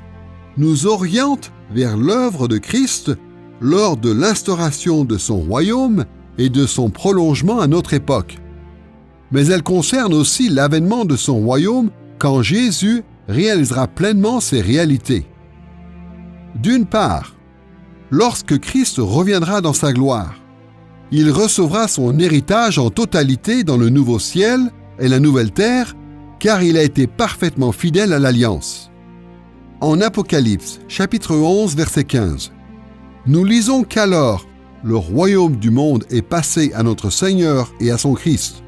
nous oriente vers l'œuvre de Christ lors de l'instauration de son royaume et de son prolongement à notre époque. Mais elle concerne aussi l'avènement de son royaume quand Jésus réalisera pleinement ses réalités. D'une part, lorsque Christ reviendra dans sa gloire, il recevra son héritage en totalité dans le nouveau ciel et la nouvelle terre, car il a été parfaitement fidèle à l'alliance. En Apocalypse, chapitre 11, verset 15, nous lisons qu'alors le royaume du monde est passé à notre Seigneur et à son Christ.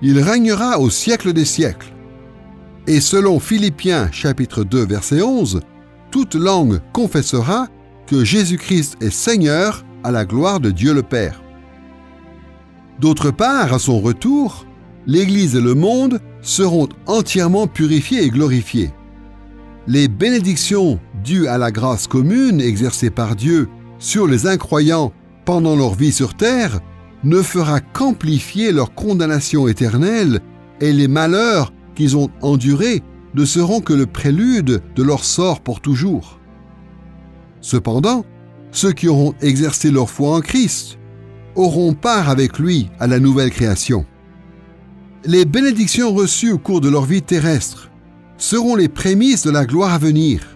Il régnera au siècle des siècles. Et selon Philippiens, chapitre 2, verset 11, toute langue confessera que Jésus-Christ est Seigneur à la gloire de Dieu le Père. D'autre part, à son retour, l'Église et le monde seront entièrement purifiés et glorifiés. Les bénédictions dues à la grâce commune exercée par Dieu sur les incroyants pendant leur vie sur terre ne fera qu'amplifier leur condamnation éternelle, et les malheurs qu'ils ont endurés ne seront que le prélude de leur sort pour toujours. Cependant, ceux qui auront exercé leur foi en Christ auront part avec lui à la nouvelle création. Les bénédictions reçues au cours de leur vie terrestre seront les prémices de la gloire à venir,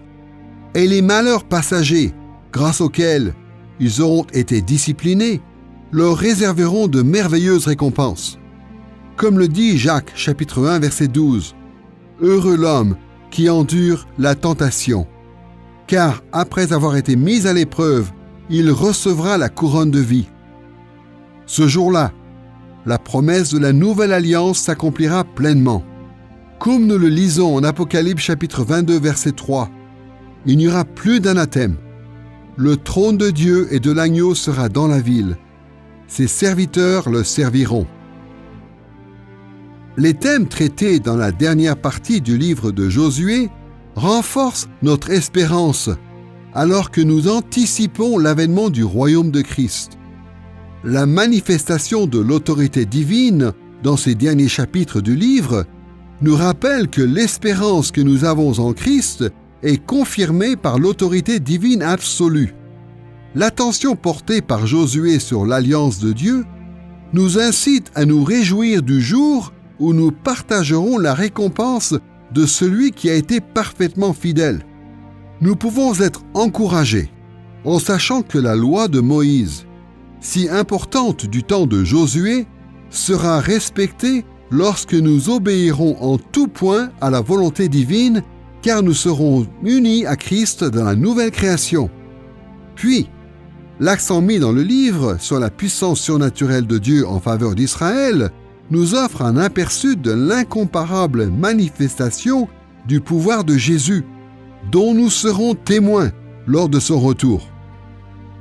et les malheurs passagers, grâce auxquels ils auront été disciplinés, leur réserveront de merveilleuses récompenses. Comme le dit Jacques, chapitre 1, verset 12, « Heureux l'homme qui endure la tentation, car après avoir été mis à l'épreuve, il recevra la couronne de vie. » Ce jour-là, la promesse de la nouvelle alliance s'accomplira pleinement. Comme nous le lisons en Apocalypse chapitre 22, verset 3, il n'y aura plus d'anathème. Le trône de Dieu et de l'agneau sera dans la ville. Ses serviteurs le serviront. Les thèmes traités dans la dernière partie du livre de Josué renforcent notre espérance alors que nous anticipons l'avènement du royaume de Christ. La manifestation de l'autorité divine dans ces derniers chapitres du livre nous rappelle que l'espérance que nous avons en Christ est confirmée par l'autorité divine absolue. L'attention portée par Josué sur l'alliance de Dieu nous incite à nous réjouir du jour où nous partagerons la récompense de celui qui a été parfaitement fidèle. Nous pouvons être encouragés en sachant que la loi de Moïse, si importante du temps de Josué, sera respectée lorsque nous obéirons en tout point à la volonté divine, car nous serons unis à Christ dans la nouvelle création. Puis, l'accent mis dans le livre sur la puissance surnaturelle de Dieu en faveur d'Israël nous offre un aperçu de l'incomparable manifestation du pouvoir de Jésus, dont nous serons témoins lors de son retour.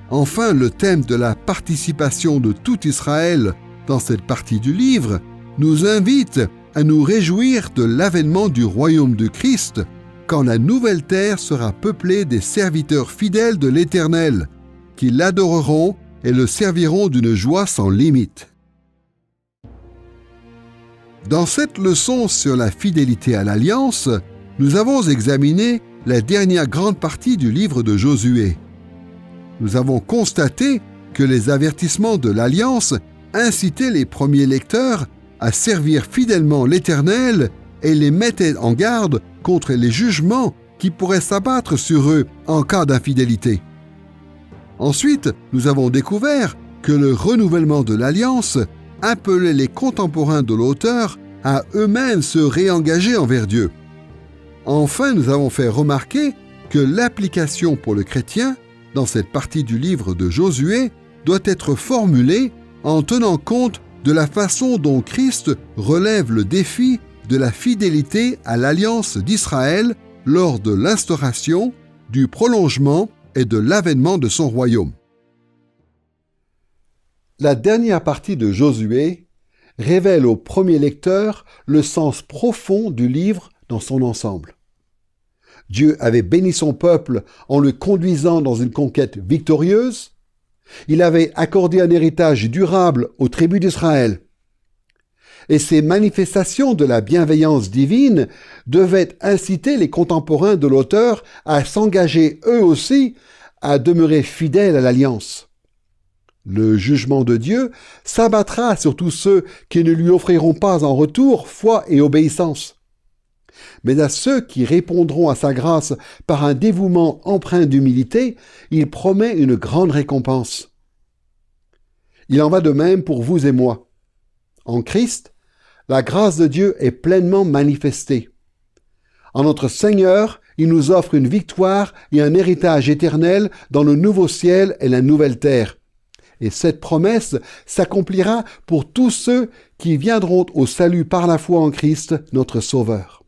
Enfin, le thème de la participation de tout Israël dans cette partie du livre nous invite à nous réjouir de l'avènement du royaume de Christ quand la nouvelle terre sera peuplée des serviteurs fidèles de l'Éternel, qui l'adoreront et le serviront d'une joie sans limite. Dans cette leçon sur la fidélité à l'Alliance, nous avons examiné la dernière grande partie du livre de Josué. Nous avons constaté que les avertissements de l'Alliance incitaient les premiers lecteurs à servir fidèlement l'Éternel et les mettaient en garde contre les jugements qui pourraient s'abattre sur eux en cas d'infidélité. Ensuite, nous avons découvert que le renouvellement de l'Alliance appelait les contemporains de l'auteur à eux-mêmes se réengager envers Dieu. Enfin, nous avons fait remarquer que l'application pour le chrétien, dans cette partie du livre de Josué, doit être formulée en tenant compte de la façon dont Christ relève le défi de la fidélité à l'alliance d'Israël lors de l'instauration, du prolongement et de l'avènement de son royaume. La dernière partie de Josué révèle au premier lecteur le sens profond du livre dans son ensemble. Dieu avait béni son peuple en le conduisant dans une conquête victorieuse. Il avait accordé un héritage durable aux tribus d'Israël. Et ces manifestations de la bienveillance divine devaient inciter les contemporains de l'auteur à s'engager eux aussi à demeurer fidèles à l'alliance. Le jugement de Dieu s'abattra sur tous ceux qui ne lui offriront pas en retour foi et obéissance. Mais à ceux qui répondront à sa grâce par un dévouement empreint d'humilité, il promet une grande récompense. Il en va de même pour vous et moi. En Christ, la grâce de Dieu est pleinement manifestée. En notre Seigneur, il nous offre une victoire et un héritage éternel dans le nouveau ciel et la nouvelle terre. Et cette promesse s'accomplira pour tous ceux qui viendront au salut par la foi en Christ, notre Sauveur.